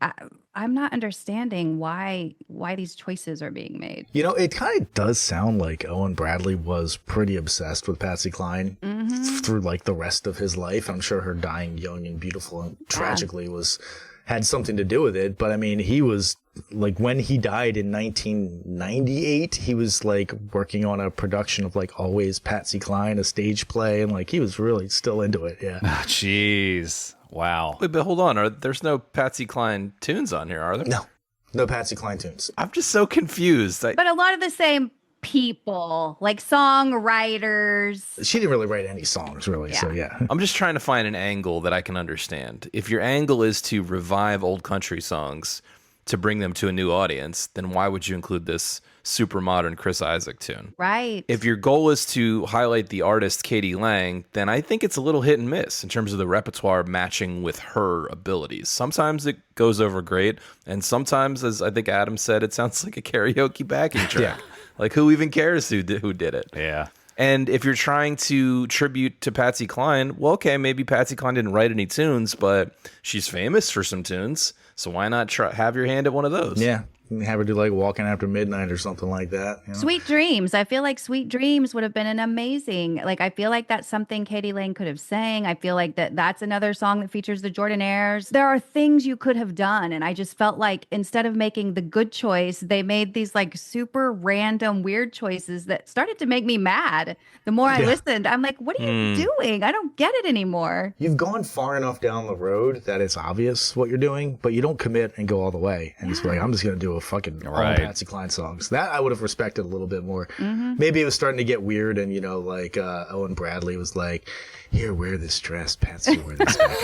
I'm not understanding why these choices are being made. It kind of does sound like Owen Bradley was pretty obsessed with Patsy Cline through like the rest of his life. I'm sure her dying young and beautiful and tragically had something to do with it. But I mean, he was like, when he died in 1998, he was like working on a production of like Always Patsy Cline, a stage play. And like, he was really still into it. Yeah. Jeez. Wow. Wait, but hold on. There's no Patsy Cline tunes on here, are there? No Patsy Cline tunes. I'm just so confused. But a lot of the same people, like songwriters. She didn't really write any songs, really. Yeah. So, yeah. I'm just trying to find an angle that I can understand. If your angle is to revive old country songs to bring them to a new audience, then why would you include this super modern Chris Isaac tune? Right. If your goal is to highlight the artist Katie Lang, then I think it's a little hit and miss in terms of the repertoire matching with her abilities. Sometimes it goes over great, and sometimes, as I think Adam said, it sounds like a karaoke backing track. Like, who even cares who did it? Yeah. And if you're trying to tribute to Patsy Cline, well, okay, maybe Patsy Cline didn't write any tunes, but she's famous for some tunes. So why not have your hand at one of those? Yeah. Have her do like Walking After Midnight or something like that. Sweet Dreams. I feel like Sweet Dreams would have been an amazing, like, I feel like that's something Katie Lang could have sang. I feel like that's another song that features the Jordanaires. There are things you could have done. And I just felt like instead of making the good choice, they made these like super random, weird choices that started to make me mad. The more I listened, I'm like, what are you doing? I don't get it anymore. You've gone far enough down the road that it's obvious what you're doing, but you don't commit and go all the way. And just be like, I'm just going to do a fucking all Right. Patsy Cline songs. That I would have respected a little bit more. Maybe it was starting to get weird, and like Owen Bradley was like, "Here, wear this dress, Patsy, wear this back."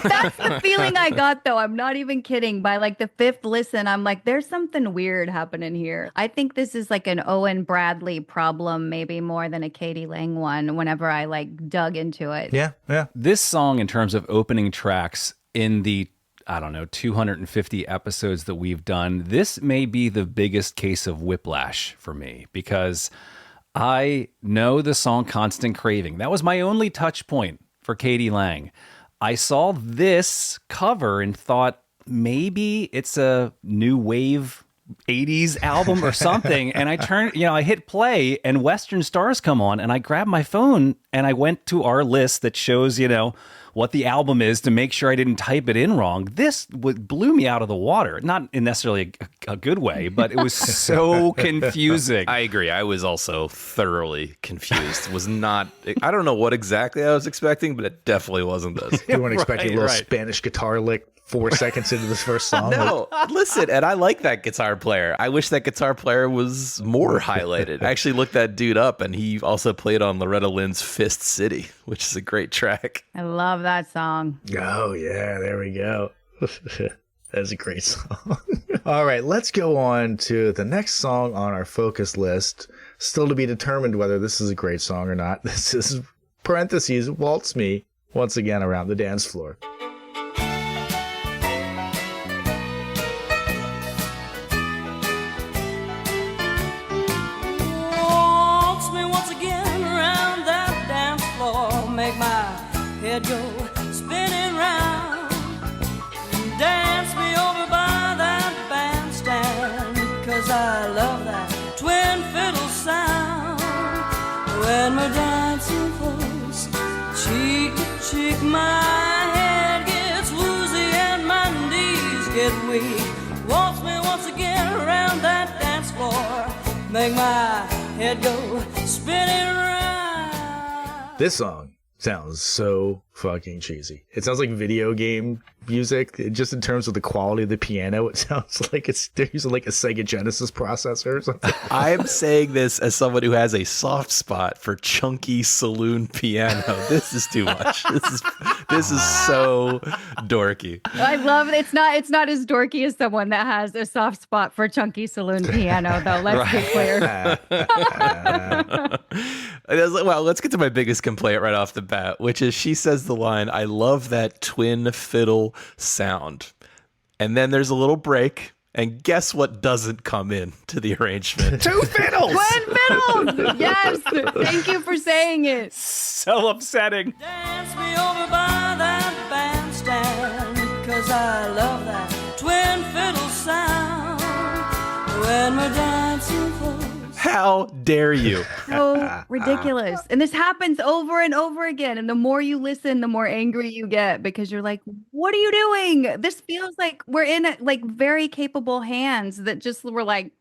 That's the feeling I got, though. I'm not even kidding. By like the fifth listen, I'm like, there's something weird happening here. I think this is like an Owen Bradley problem, maybe more than a Katie Lang one, whenever I like dug into it. Yeah. This song, in terms of opening tracks in the, I don't know, 250 episodes that we've done, this may be the biggest case of whiplash for me, because I know the song Constant Craving. That was my only touch point for Katie Lang. I saw this cover and thought maybe it's a new wave 80s album or something. And I turned, I hit play and Western Stars come on, and I grabbed my phone and I went to our list that shows, what the album is to make sure I didn't type it in wrong. This blew me out of the water. Not in necessarily a good way, but it was so confusing. I agree. I was also thoroughly confused. I don't know what exactly I was expecting, but it definitely wasn't this. You weren't expecting a little right. Spanish guitar lick 4 seconds into this first song. No, listen, and I like that guitar player. I wish that guitar player was more highlighted. I actually looked that dude up, and he also played on Loretta Lynn's Fist City, which is a great track. I love that song. Oh, yeah, there we go. That's a great song. All right, let's go on to the next song on our focus list. Still to be determined whether this is a great song or not. This is, parentheses, Waltz Me, once again around the dance floor. Waltz me once again around that dance floor. Make my head go spinning round. Dance me over by that bandstand, 'cause I love that twin fiddle sound. When we're dancing close, cheek to cheek, my head gets woozy and my knees get weak. Waltz me once again around that dance floor. Make my head go spinning round. This song sounds so fucking cheesy. It sounds like video game music. Just in terms of the quality of the piano, it sounds like they're using like a Sega Genesis processor or something. I'm saying this as someone who has a soft spot for chunky saloon piano. This is too much. This is so dorky. I love it. It's not as dorky as someone that has a soft spot for chunky saloon piano, though. Let's be clear. Well, let's get to my biggest complaint right off the bat, which is she says the line, "I love that twin fiddle sound." And then there's a little break, and guess what doesn't come in to the arrangement? Two fiddles! Twin fiddles! Yes! Thank you for saying it. So upsetting. Dance me over by that bandstand, 'cause I love that twin fiddle sound. When we're dancing close. How dare you? So ridiculous. And this happens over and over again. And the more you listen, the more angry you get, because you're like, what are you doing? This feels like we're in like very capable hands that just were like,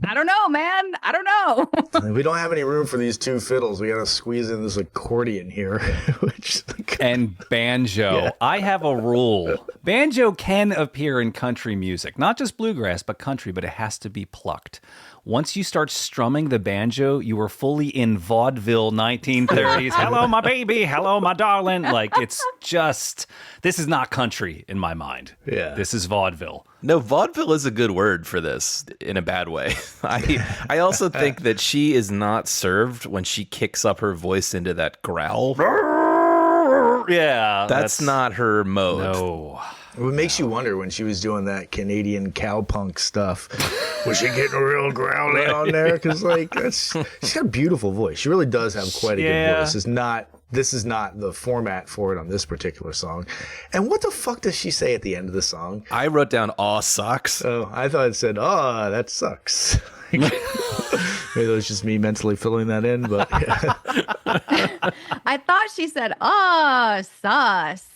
I don't know, man. I don't know. We don't have any room for these two fiddles. We got to squeeze in this accordion here. And banjo. Yeah. I have a rule. Banjo can appear in country music, not just bluegrass, but country, but it has to be plucked. Once you start strumming the banjo, you are fully in vaudeville 1930s. Hello, my baby. Hello, my darling. Like, it's just, this is not country in my mind. Yeah. This is vaudeville. No, vaudeville is a good word for this in a bad way. I also think that she is not served when she kicks up her voice into that growl. Yeah. That's not her mode. No. What makes you wonder when she was doing that Canadian cowpunk stuff, was she getting real growly on there? Because she's got a beautiful voice. She really does have quite a good voice. This is not the format for it on this particular song. And what the fuck does she say at the end of the song? I wrote down "aw sucks." Oh, I thought it said, "Oh, that sucks." Maybe that was just me mentally filling that in, but yeah. I thought she said, sus.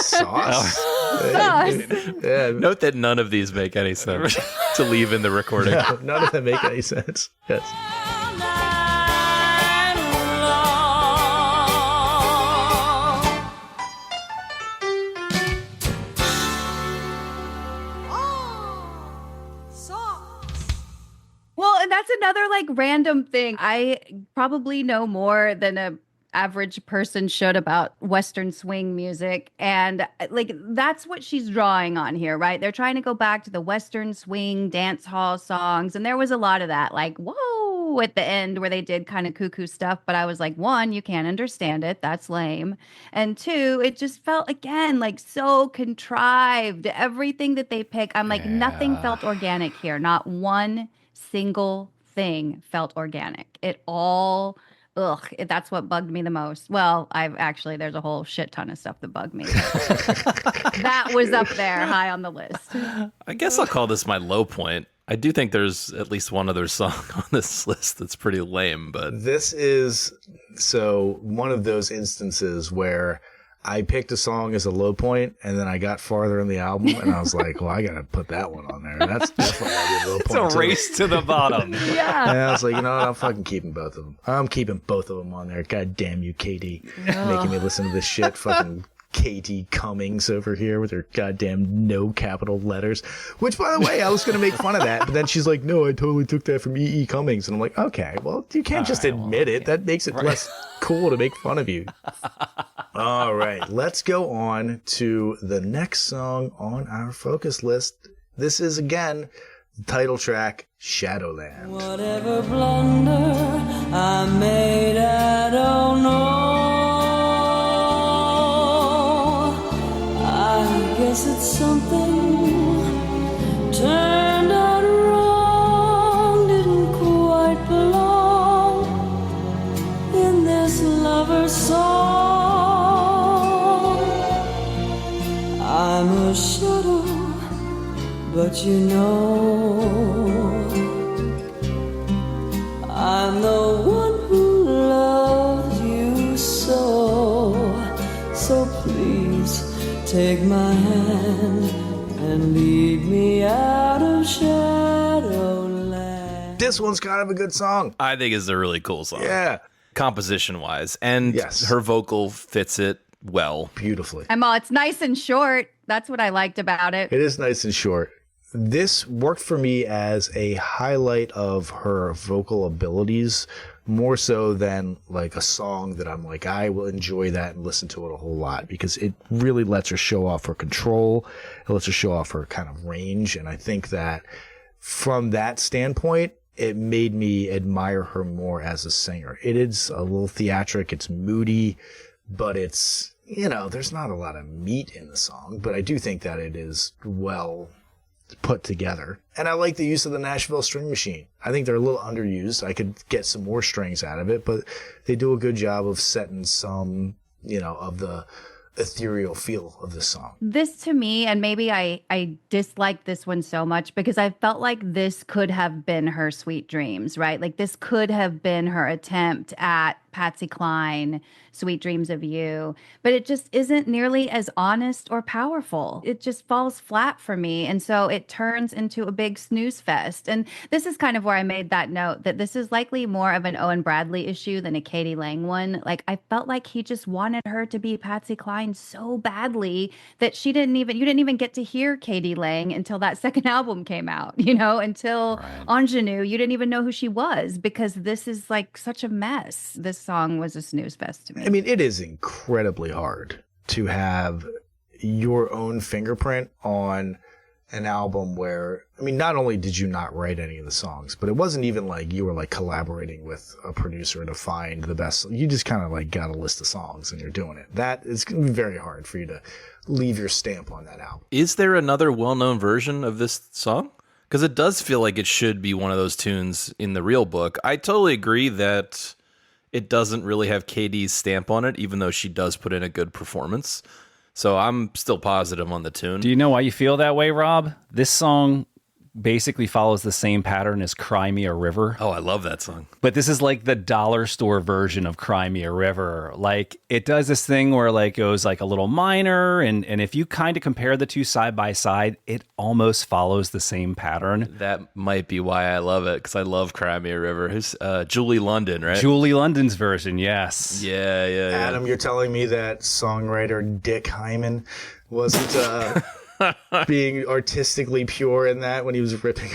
Sauce? Sus. Yeah, Note that none of these make any sense to leave in the recording. no, none of them make any sense. Yes. All night long. like random thing. I probably know more than a average person should about Western swing music. And like, that's what she's drawing on here, right? They're trying to go back to the Western swing dance hall songs. And there was a lot of that, like, whoa, at the end where they did kind of cuckoo stuff. But I was like, one, you can't understand it. That's lame. And two, it just felt, again, like so contrived. Everything that they pick, I'm like, nothing felt organic here. Not one single thing felt organic. It all... Ugh, that's what bugged me the most. Well, there's a whole shit ton of stuff that bugged me. That was up there high on the list. I guess I'll call this my low point. I do think there's at least one other song on this list that's pretty lame, but This is one of those instances where I picked a song as a low point, and then I got farther in the album, and I was like, well, I got to put that one on there. That's definitely a low point. It's a race to the bottom. Yeah. And I was like, you know what? I'm fucking keeping both of them. I'm keeping both of them on there. God damn you, Katie. Making me listen to this shit. Fucking Katie Cummings over here with her goddamn no capital letters. Which, by the way, I was going to make fun of that. But then she's like, no, I totally took that from E.E. Cummings. And I'm like, okay, well, you can't just admit it. That makes it less cool to make fun of you. All right, let's go on to the next song on our focus list. This is, again, the title track, Shadowland. Whatever blunder I made, I don't know. I guess it's something turned out wrong, didn't quite belong in this lover's song. I'm a shadow, but you know I'm the one who loves you so. So please take my hand and lead me out of Shadowland. This one's kind of a good song. I think it's a really cool song. Yeah. Composition-wise. And Yes. her vocal fits it well. Beautifully. It's nice and short. That's what I liked about it. It is nice and short. This worked for me as a highlight of her vocal abilities, more so than like a song that I'm like, I will enjoy that and listen to it a whole lot, because it really lets her show off her control. It lets her show off her kind of range. And I think that from that standpoint, it made me admire her more as a singer. It is a little theatric. It's moody, but it's, there's not a lot of meat in the song, but I do think that it is well put together. And I like the use of the Nashville string machine. I think they're a little underused. I could get some more strings out of it, but they do a good job of setting some, of the ethereal feel of the song. This to me, and maybe I dislike this one so much because I felt like this could have been her Sweet Dreams, right? Like this could have been her attempt at Patsy Cline, Sweet Dreams of You, but it just isn't nearly as honest or powerful. It just falls flat for me. And so it turns into a big snooze fest. And this is kind of where I made that note that this is likely more of an Owen Bradley issue than a Katie Lang one. Like I felt like he just wanted her to be Patsy Cline so badly that you didn't even get to hear Katie Lang until that second album came out, until Ingenue, you didn't even know who she was, because this is like such a mess. This song was a snooze fest to me. I mean, it is incredibly hard to have your own fingerprint on an album where, not only did you not write any of the songs, but it wasn't even like you were like collaborating with a producer to find the best. You just kind of like got a list of songs and you're doing it. That is going to be very hard for you to leave your stamp on that album. Is there another well-known version of this song? Because it does feel like it should be one of those tunes in the real book. I totally agree that it doesn't really have Katie's stamp on it, even though she does put in a good performance. So I'm still positive on the tune. Do you know why you feel that way, Rob? This song basically follows the same pattern as Cry Me a River. Oh, I love that song. But this is like the dollar store version of Cry Me a River. Like it does this thing where like goes like a little minor, and if you kind of compare the two side by side, it almost follows the same pattern. That might be why I love it, because I love Cry Me a River. Who's Julie London, right? Julie London's version, yes. Yeah. Adam, you're telling me that songwriter Dick Hyman wasn't being artistically pure in that when he was ripping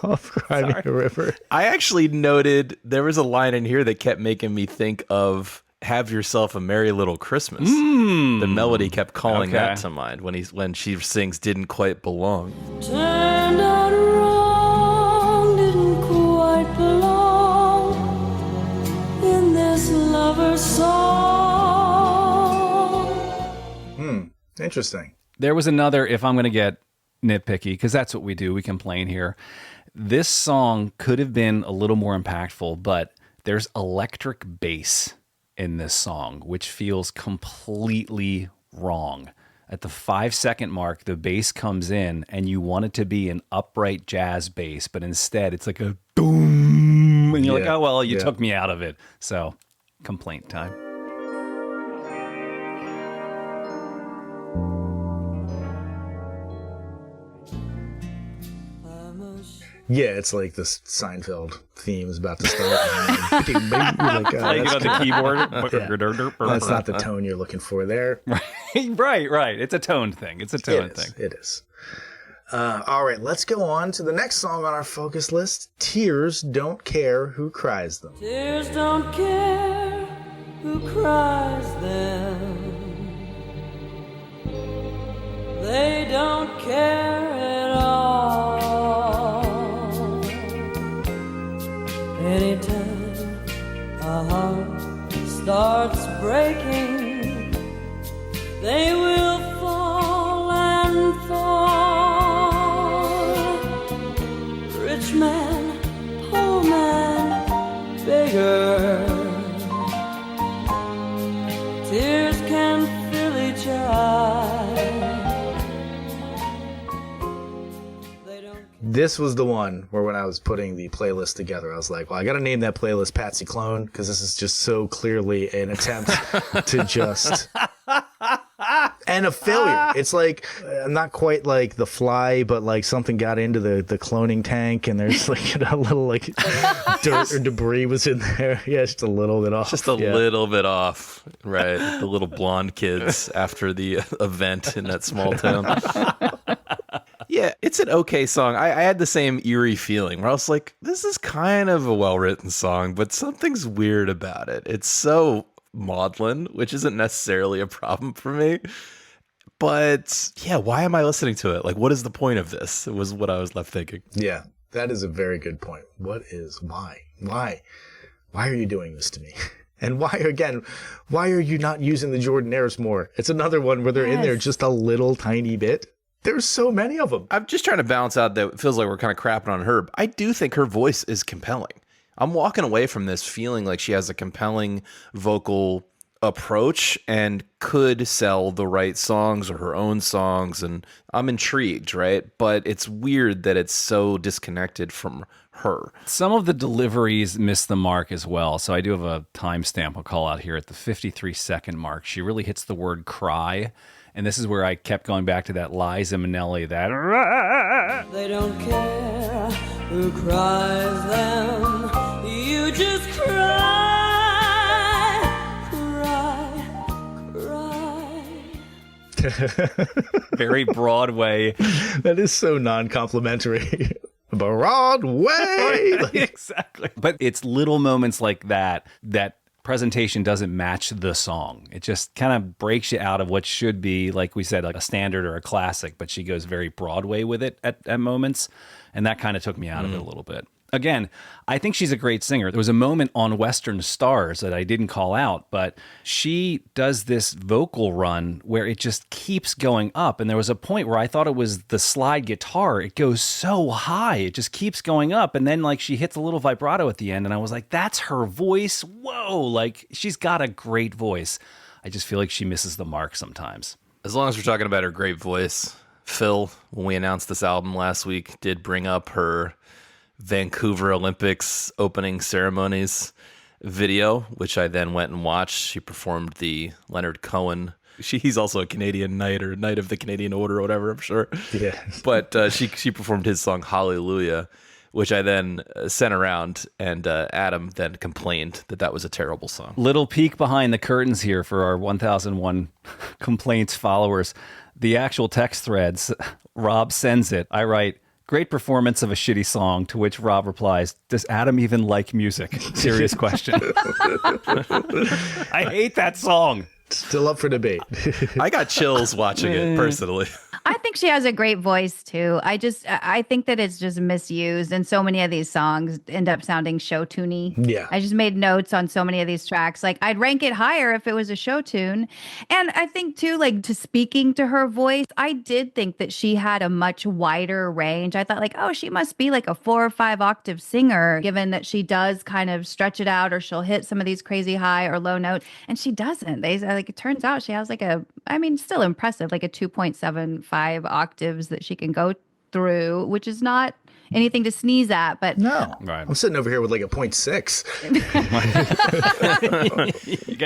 off Crimea River. I actually noted there was a line in here that kept making me think of "Have Yourself a Merry Little Christmas." The melody kept calling that to mind when she sings "Didn't Quite Belong." Turned out wrong, didn't quite belong in this lover's song. Interesting. There was another, if I'm going to get nitpicky, because that's what we do, we complain here. This song could have been a little more impactful, but there's electric bass in this song, which feels completely wrong. At the 5-second mark, the bass comes in, and you want it to be an upright jazz bass, but instead it's like a boom, and you're like, oh, well, you took me out of it. So, complaint time. Yeah, it's like this Seinfeld theme is about to start. You're like, Playing it on the keyboard. That's not the tone you're looking for there. Right. It's a tone thing. It is. All right, let's go on to the next song on our focus list. Tears Don't Care Who Cries Them. Tears don't care who cries them. They don't care at all. Anytime a heart starts breaking, they will fall and fall. Rich man, poor man, beggar, tears can fill each eye. This was the one where when I was putting the playlist together, I was like, well, I got to name that playlist Patsy Cline because this is just so clearly an attempt to just... and a failure. It's like, not quite like The Fly, but like something got into the cloning tank and there's like a little like dirt or debris was in there. Yeah, just a little bit off. Just a little bit off, right? The little blonde kids after the event in that small town. Yeah, it's an okay song. I had the same eerie feeling where I was like, this is kind of a well-written song, but something's weird about it. It's so maudlin, which isn't necessarily a problem for me. But yeah, why am I listening to it? Like, what is the point of this? It was what I was left thinking. Yeah, that is a very good point. Why? Why are you doing this to me? And why are you not using the Jordanaires more? It's another one where they're in there just a little tiny bit. There's so many of them. I'm just trying to balance out that it feels like we're kind of crapping on her. I do think her voice is compelling. I'm walking away from this feeling like she has a compelling vocal approach and could sell the right songs or her own songs. And I'm intrigued, right? But it's weird that it's so disconnected from her. Some of the deliveries miss the mark as well. So I do have a timestamp I'll call out here at the 53-second mark. She really hits the word cry. And this is where I kept going back to that Liza Minnelli, that... They don't care who cries them. You just cry. Very Broadway. That is so non-complimentary. Broadway! Exactly. But it's little moments like that presentation doesn't match the song. It just kind of breaks you out of what should be, like we said, like a standard or a classic, but she goes very Broadway with it at moments. And that kind of took me out of it a little bit. Again, I think she's a great singer. There was a moment on Western Stars that I didn't call out, but she does this vocal run where it just keeps going up. And there was a point where I thought it was the slide guitar. It goes so high. It just keeps going up. And then like she hits a little vibrato at the end. And I was like, that's her voice. Whoa. Like she's got a great voice. I just feel like she misses the mark sometimes. As long as we're talking about her great voice, Phil, when we announced this album last week, did bring up her Vancouver Olympics opening ceremonies video, which I then went and watched. She performed the Leonard Cohen. He's also a Canadian Knight or Knight of the Canadian Order or whatever, I'm sure. Yeah. But she performed his song Hallelujah, which I then sent around, and Adam then complained that was a terrible song. Little peek behind the curtains here for our 1001 complaints followers. The actual text threads, Rob sends it. I write, great performance of a shitty song, to which Rob replies, does Adam even like music? Serious question. I hate that song. Still up for debate. I got chills watching it personally. I think she has a great voice too. I think that it's just misused, and so many of these songs end up sounding show tuney. Yeah. I just made notes on so many of these tracks. Like, I'd rank it higher if it was a show tune. And I think too, like, to speaking to her voice, I did think that she had a much wider range. I thought, like, oh, she must be like a 4 or 5 octave singer, given that she does kind of stretch it out, or she'll hit some of these crazy high or low notes, and she doesn't. It turns out she has still impressive, like a 2.75 octaves that she can go through, which is not anything to sneeze at, but No. Right. I'm sitting over here with like a 0.6.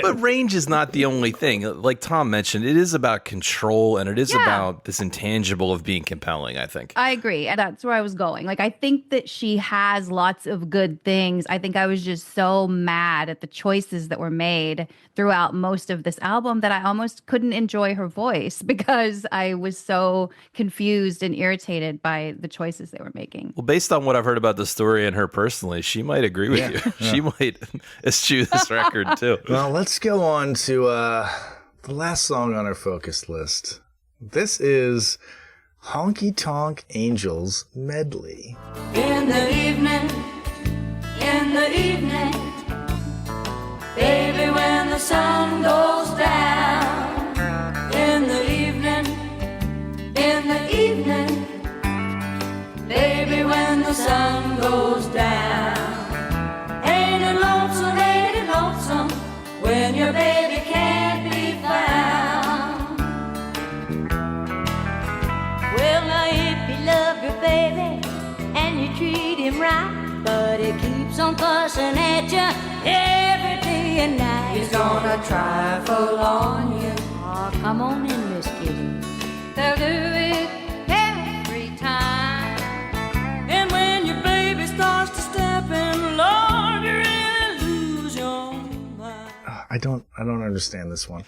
But range is not the only thing. Like Tom mentioned, it is about control, and it is about this intangible of being compelling, I think. I agree. And that's where I was going. Like, I think that she has lots of good things. I think I was just so mad at the choices that were made throughout most of this album that I almost couldn't enjoy her voice because I was so confused and irritated by the choices they were making. Well, based on what I've heard about the story and her personally, she might agree with you. She might eschew this record too. Well, let's go on to the last song on our focus list. This is Honky Tonk Angels Medley. In the evening, baby, when the sun goes down. In the evening, baby, when the sun goes down. Ain't it lonesome, when your baby can't be found. Well, now if you love your baby and you treat him right, but he keeps on fussing at you every day and night, he's gonna trifle on you. Oh, come on in, Miss Kitty. They'll do it every time. And when your baby starts to step in, Lord, you really lose your mind. I don't understand this one.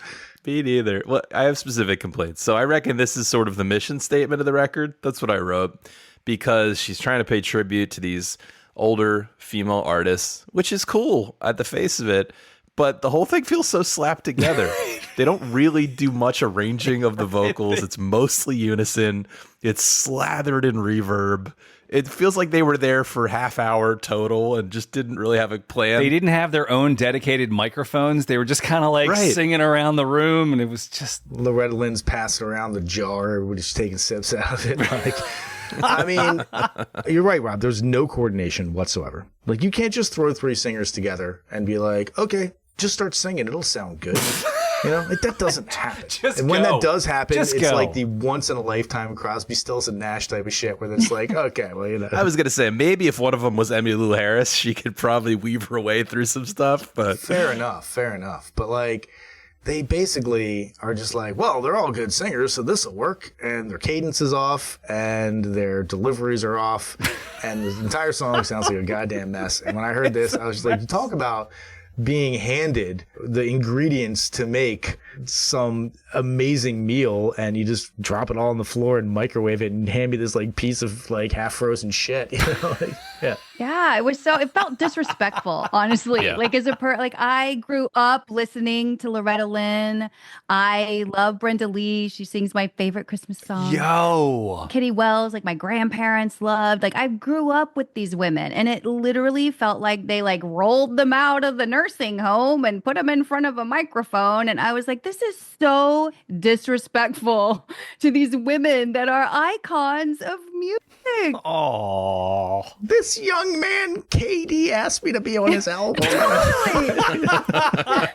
Me neither. Well, I have specific complaints. So I reckon this is sort of the mission statement of the record. That's what I wrote, because she's trying to pay tribute to these older female artists, which is cool at the face of it. But the whole thing feels so slapped together. They don't really do much arranging of the vocals. It's mostly unison. It's slathered in reverb. It feels like they were there for half hour total and just didn't really have a plan. They didn't have their own dedicated microphones. They were just kind of like singing around the room, and it was just... Loretta Lynn's passing around the jar. Everybody's taking sips out of it. Like, I mean, you're right, Rob. There's no coordination whatsoever. Like, you can't just throw 3 singers together and be like, okay, just start singing. It'll sound good. You know, like, that doesn't happen. And when that does happen, it's like the once in a lifetime Crosby, Stills, and Nash type of shit where it's like, okay, well, you know. I was going to say, maybe if one of them was Emmylou Harris, she could probably weave her way through some stuff. But fair enough. But like, they basically are just like, well, they're all good singers, so this will work. And their cadence is off, and their deliveries are off, and the entire song sounds like a goddamn mess. And when I heard this, I was just like, you talk about being handed the ingredients to make some amazing meal, and you just drop it all on the floor and microwave it and hand me this like piece of like half frozen shit, you know? Like, Yeah, it felt disrespectful, honestly. Yeah. Like, I grew up listening to Loretta Lynn. I love Brenda Lee. She sings my favorite Christmas song. Yo! Kitty Wells, like my grandparents loved. Like, I grew up with these women, and it literally felt like they like rolled them out of the nursing home and put them in front of a microphone. And I was like, this is so disrespectful to these women that are icons of music. Oh, this young man, Katie, asked me to be on his album.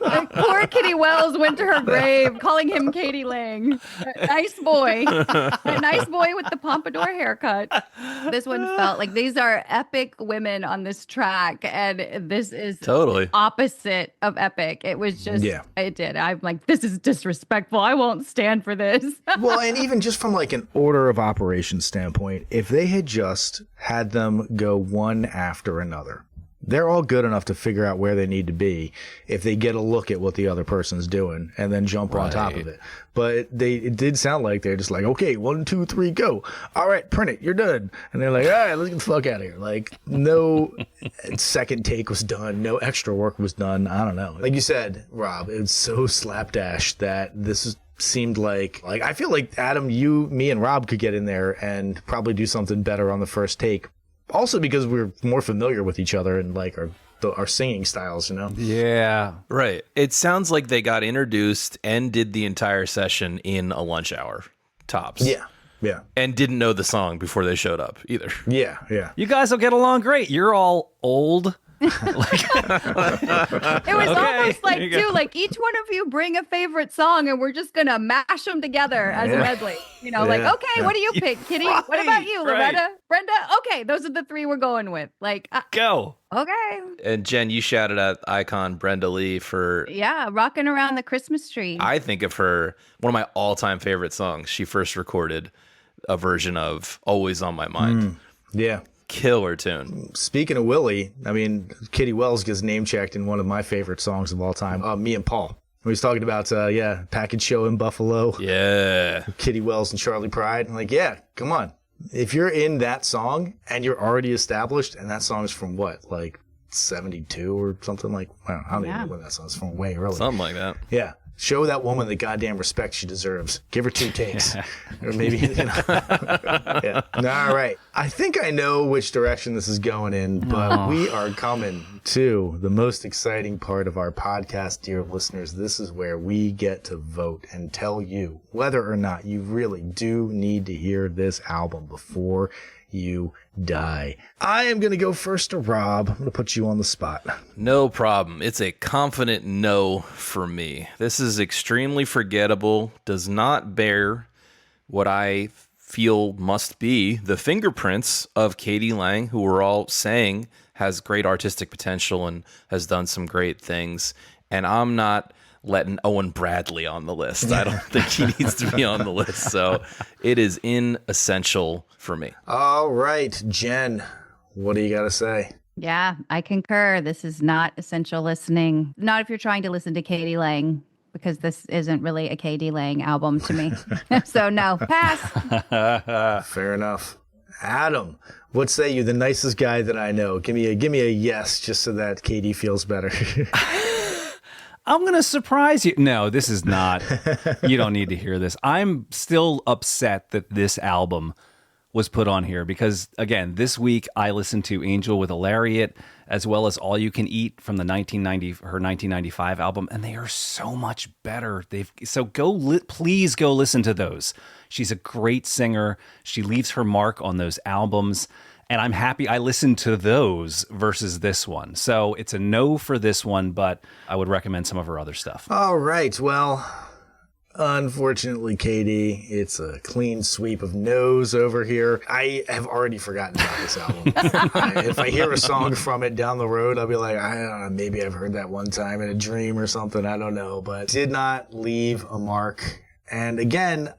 Like, poor Kitty Katie Wells went to her grave calling him Katie Lang. Nice boy. A nice boy with the pompadour haircut. This one felt like these are epic women on this track, and this is Totally opposite of epic. It was just, Yeah. it did. I'm like, this is disrespectful. I won't stand for this. Well, and even just from like an order of operations standpoint, if they had just had them go one after another, they're all good enough to figure out where they need to be if they get a look at what the other person's doing and then jump on top of it. But it did sound like they're just like, okay, 1, 2, 3, go. All right, print it. You're done. And they're like, all right, let's get the fuck out of here. Like, no second take was done. No extra work was done. I don't know. Like you said, Rob, it's so slapdash that seemed like I feel like Adam, you, me, and Rob could get in there and probably do something better on the first take. Also because we're more familiar with each other and like our singing styles, you know? Yeah. right. It sounds like they got introduced and did the entire session in a lunch hour, tops. Yeah. And didn't know the song before they showed up either. Yeah. You guys will get along great. You're all old. It was almost like, you go. too, like each one of you bring a favorite song and we're just going to mash them together as a medley. You know, like, okay, what do you pick, Kitty? What about you, right. Loretta? Brenda? Okay, those are the three we're going with. Like, Go. okay. And Jen, you shouted at icon Brenda Lee for, Yeah, rocking around the Christmas tree. I think of her, one of my all-time favorite songs. She first recorded a version of Always on My Mind. Yeah. Killer tune. Speaking of Willie, I mean, Kitty Wells gets name checked in one of my favorite songs of all time, Me and Paul. He was talking about, package show in Buffalo. Yeah. Kitty Wells and Charlie Pride. I'm like, yeah, come on. If you're in that song and you're already established, and that song's from what, like 72 or something like, I don't even know when that song's from, way early. Something like that. Yeah. Show that woman the goddamn respect she deserves. Give her 2 takes. Or maybe, yeah. All right. I think I know which direction this is going in, but we are coming to the most exciting part of our podcast, dear listeners. This is where we get to vote and tell you whether or not you really do need to hear this album before you die. I am going to go first to Rob. I'm going to put you on the spot. No problem. It's a confident no for me. This is extremely forgettable, does not bear what I feel must be the fingerprints of Katie Lang, who we're all saying has great artistic potential and has done some great things. And I'm not letting Owen Bradley on the list. I don't think he needs to be on the list. So it is inessential for me. All right, Jen, what do you got to say? Yeah, I concur. This is not essential listening. Not if you're trying to listen to Katie Lang, because this isn't really a Katie Lang album to me. So no, pass. Fair enough. Adam, what say you, the nicest guy that I know? Give me a yes, just so that Katie feels better. I'm going to surprise you. No, this is not. You don't need to hear this. I'm still upset that this album was put on here because, again, this week I listened to Angel with a Lariat as well as All You Can Eat from her 1995 album, and they are so much better. Please go listen to those. She's a great singer. She leaves her mark on those albums. And I'm happy I listened to those versus this one. So it's a no for this one, but I would recommend some of her other stuff. All right. Well, unfortunately, Katie, it's a clean sweep of no's over here. I have already forgotten about this album. If I hear a song from it down the road, I'll be like, I don't know, maybe I've heard that one time in a dream or something. I don't know. But did not leave a mark. And again,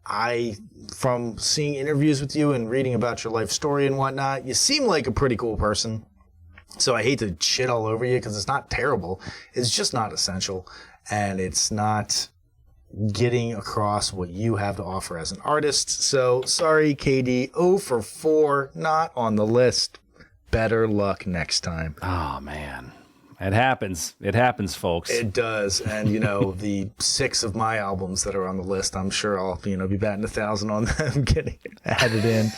from seeing interviews with you and reading about your life story and whatnot, you seem like a pretty cool person. So I hate to shit all over you because it's not terrible. It's just not essential. And it's not getting across what you have to offer as an artist. So sorry, KD. 0 for 4, not on the list. Better luck next time. Oh, man. It happens. It happens, folks. It does. And, the 6 of my albums that are on the list, I'm sure I'll, be batting 1,000 on them, getting added in.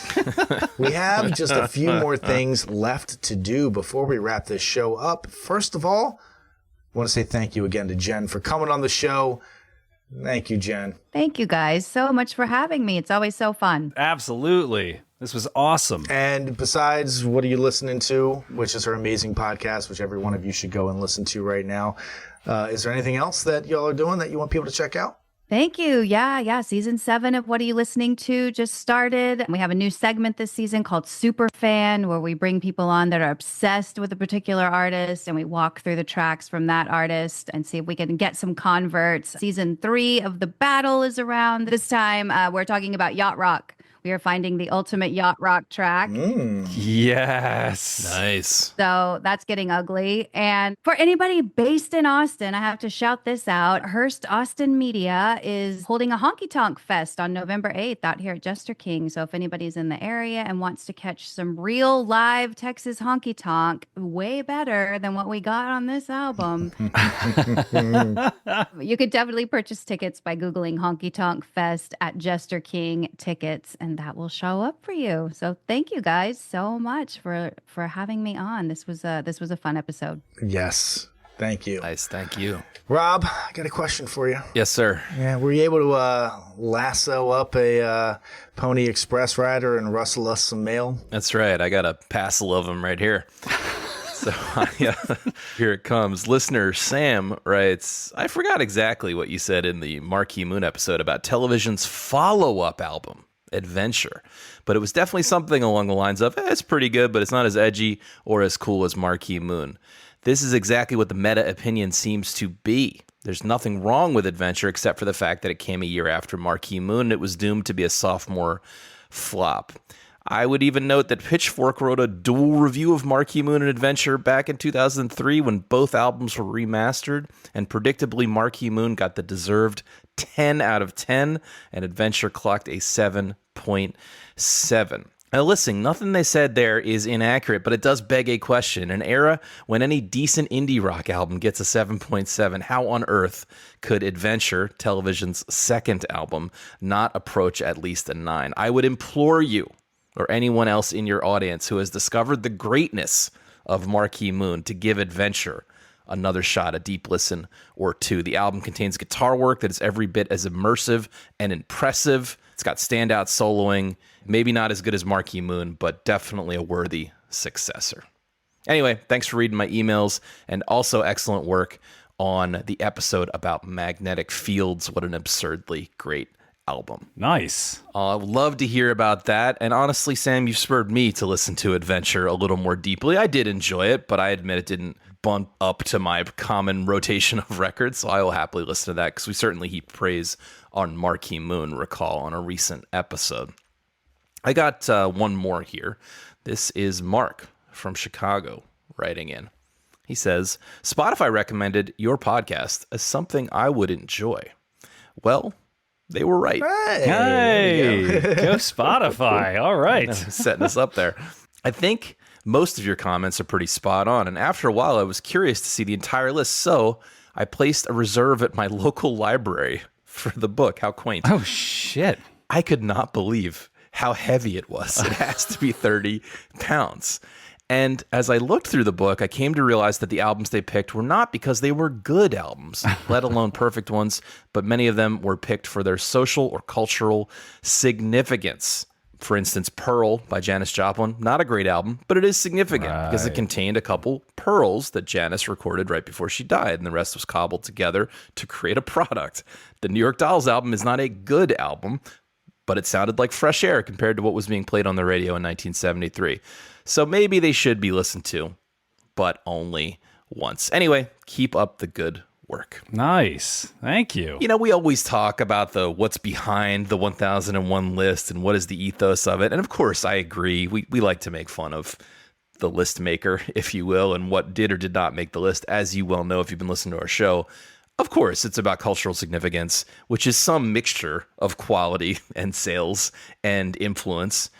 We have just a few more things left to do before we wrap this show up. First of all, I want to say thank you again to Jen for coming on the show. Thank you, Jen. Thank you guys so much for having me. It's always so fun. Absolutely. This was awesome. And besides, what are you listening to? Which is her amazing podcast, which every one of you should go and listen to right now. Is there anything else that y'all are doing that you want people to check out? Thank you. Yeah. Season 7 of What Are You Listening To just started. We have a new segment this season called Super Fan, where we bring people on that are obsessed with a particular artist and we walk through the tracks from that artist and see if we can get some converts. Season 3 of The Battle is around this time. We're talking about yacht rock. We are finding the ultimate yacht rock track. Yes. Nice. So that's getting ugly. And for anybody based in Austin, I have to shout this out. Hearst Austin Media is holding a honky tonk fest on November 8th out here at Jester King. So if anybody's in the area and wants to catch some real live Texas honky tonk, way better than what we got on this album, you could definitely purchase tickets by Googling Honky Tonk Fest at Jester King Tickets, and that will show up for you. So thank you guys so much for having me on. This was a fun episode. Yes. Thank you. Nice. Thank you. Rob, I got a question for you. Yes, sir. Yeah, were you able to lasso up a Pony Express rider and rustle us some mail? That's right. I got a passel of them right here. So here it comes. Listener Sam writes, I forgot exactly what you said in the Marquee Moon episode about television's follow-up album, Adventure. But it was definitely something along the lines of, it's pretty good, but it's not as edgy or as cool as Marquee Moon. This is exactly what the meta opinion seems to be. There's nothing wrong with Adventure except for the fact that it came a year after Marquee Moon and it was doomed to be a sophomore flop. I would even note that Pitchfork wrote a dual review of Marquee Moon and Adventure back in 2003 when both albums were remastered, and predictably Marquee Moon got the deserved 10 out of 10, and Adventure clocked a 7.7. Now listen, nothing they said there is inaccurate, but it does beg a question. In an era when any decent indie rock album gets a 7.7, how on earth could Adventure, television's second album, not approach at least a 9? I would implore you, or anyone else in your audience who has discovered the greatness of Marquee Moon, to give Adventure another shot, a deep listen or two. The album contains guitar work that is every bit as immersive and impressive. It's got standout soloing, maybe not as good as Marquee Moon, but definitely a worthy successor. Anyway, thanks for reading my emails, and also excellent work on the episode about magnetic fields. What an absurdly great album. Nice. I would love to hear about that. And honestly, Sam, you've spurred me to listen to Adventure a little more deeply. I did enjoy it, but I admit it didn't bump up to my common rotation of records, so I will happily listen to that because we certainly heap praise on Marquee Moon, recall, on a recent episode. I got one more here. This is Mark from Chicago writing in. He says, Spotify recommended your podcast as something I would enjoy. Well, they were right. Hey, go Spotify. All right. Setting us up there. I think most of your comments are pretty spot on, and after a while I was curious to see the entire list, so I placed a reserve at my local library for the book. How quaint. Oh, shit. I could not believe how heavy it was. It has to be 30 pounds. And as I looked through the book, I came to realize that the albums they picked were not because they were good albums, let alone perfect ones, but many of them were picked for their social or cultural significance. For instance, Pearl by Janis Joplin, not a great album, but it is significant because it contained a couple pearls that Janis recorded right before she died, and the rest was cobbled together to create a product. The New York Dolls album is not a good album, but it sounded like fresh air compared to what was being played on the radio in 1973. So maybe they should be listened to, but only once. Anyway, keep up the good work. Nice. Thank you. You know, we always talk about the what's behind the 1001 list and what is the ethos of it. And of course, I agree. We like to make fun of the list maker, if you will, and what did or did not make the list. As you well know, if you've been listening to our show, of course, it's about cultural significance, which is some mixture of quality and sales and influence.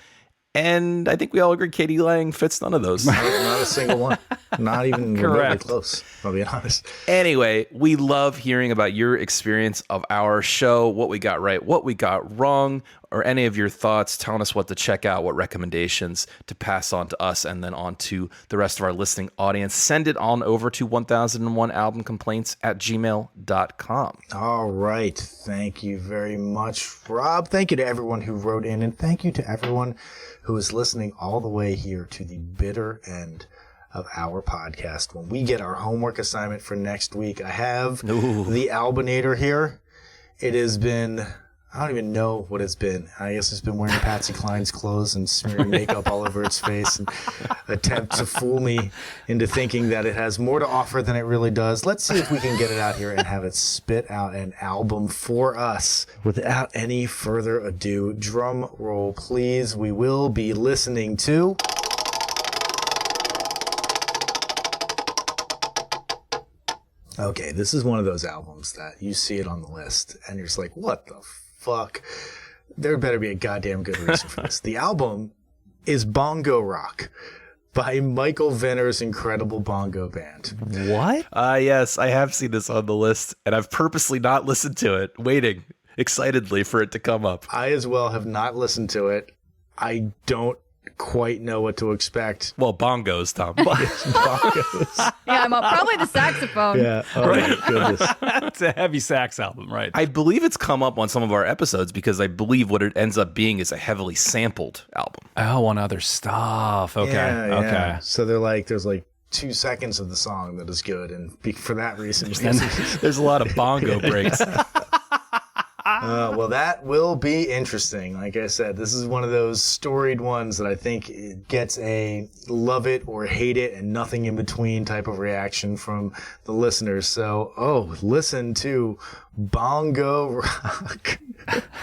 And I think we all agree Katie Lang fits none of those. Not a single one. Not even remotely close, if I'll be honest. Anyway, we love hearing about your experience of our show, what we got right, what we got wrong, or any of your thoughts, telling us what to check out, what recommendations to pass on to us, and then on to the rest of our listening audience. Send it on over to 1001albumcomplaints@gmail.com. All right. Thank you very much, Rob. Thank you to everyone who wrote in, and thank you to everyone who is listening all the way here to the bitter end of our podcast. When we get our homework assignment for next week, I have the Albinator here. It has been, I don't even know what it's been. I guess it's been wearing Patsy Cline's clothes and smearing makeup all over its face and attempt to fool me into thinking that it has more to offer than it really does. Let's see if we can get it out here and have it spit out an album for us. Without any further ado, drum roll, please. We will be listening to... Okay, this is one of those albums that you see it on the list and you're just like, what the fuck? There better be a goddamn good reason for this. The album is Bongo Rock by Michael Venner's incredible bongo band. What? Yes, I have seen this on the list, and I've purposely not listened to it, waiting excitedly for it to come up. I as well have not listened to it. I don't quite know what to expect. Well, bongos, Tom. Bongos. Yeah, probably the saxophone. Yeah. Oh my goodness. It's a heavy sax album, right? I believe it's come up on some of our episodes because I believe what it ends up being is a heavily sampled album. Oh, on other stuff. Okay. Yeah, yeah. Okay. So there's like 2 seconds of the song that is good, and for that reason, There's a lot of bongo breaks. well, that will be interesting. Like I said, this is one of those storied ones that I think it gets a love it or hate it and nothing in between type of reaction from the listeners. So, listen to Bongo Rock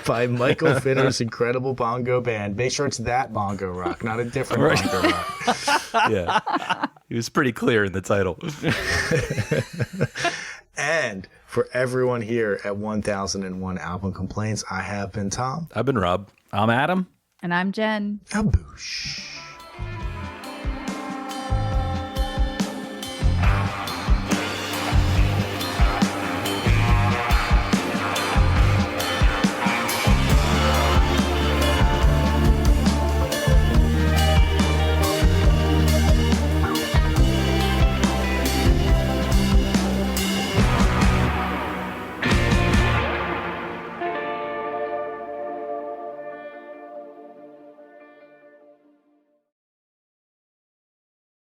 by Michael Venner's incredible bongo band. Make sure it's that Bongo Rock, not a different Bongo Rock. Yeah. He was pretty clear in the title. And for everyone here at 1001 Album Complaints, I have been Tom. I've been Rob. I'm Adam. And I'm Jen. Kaboosh.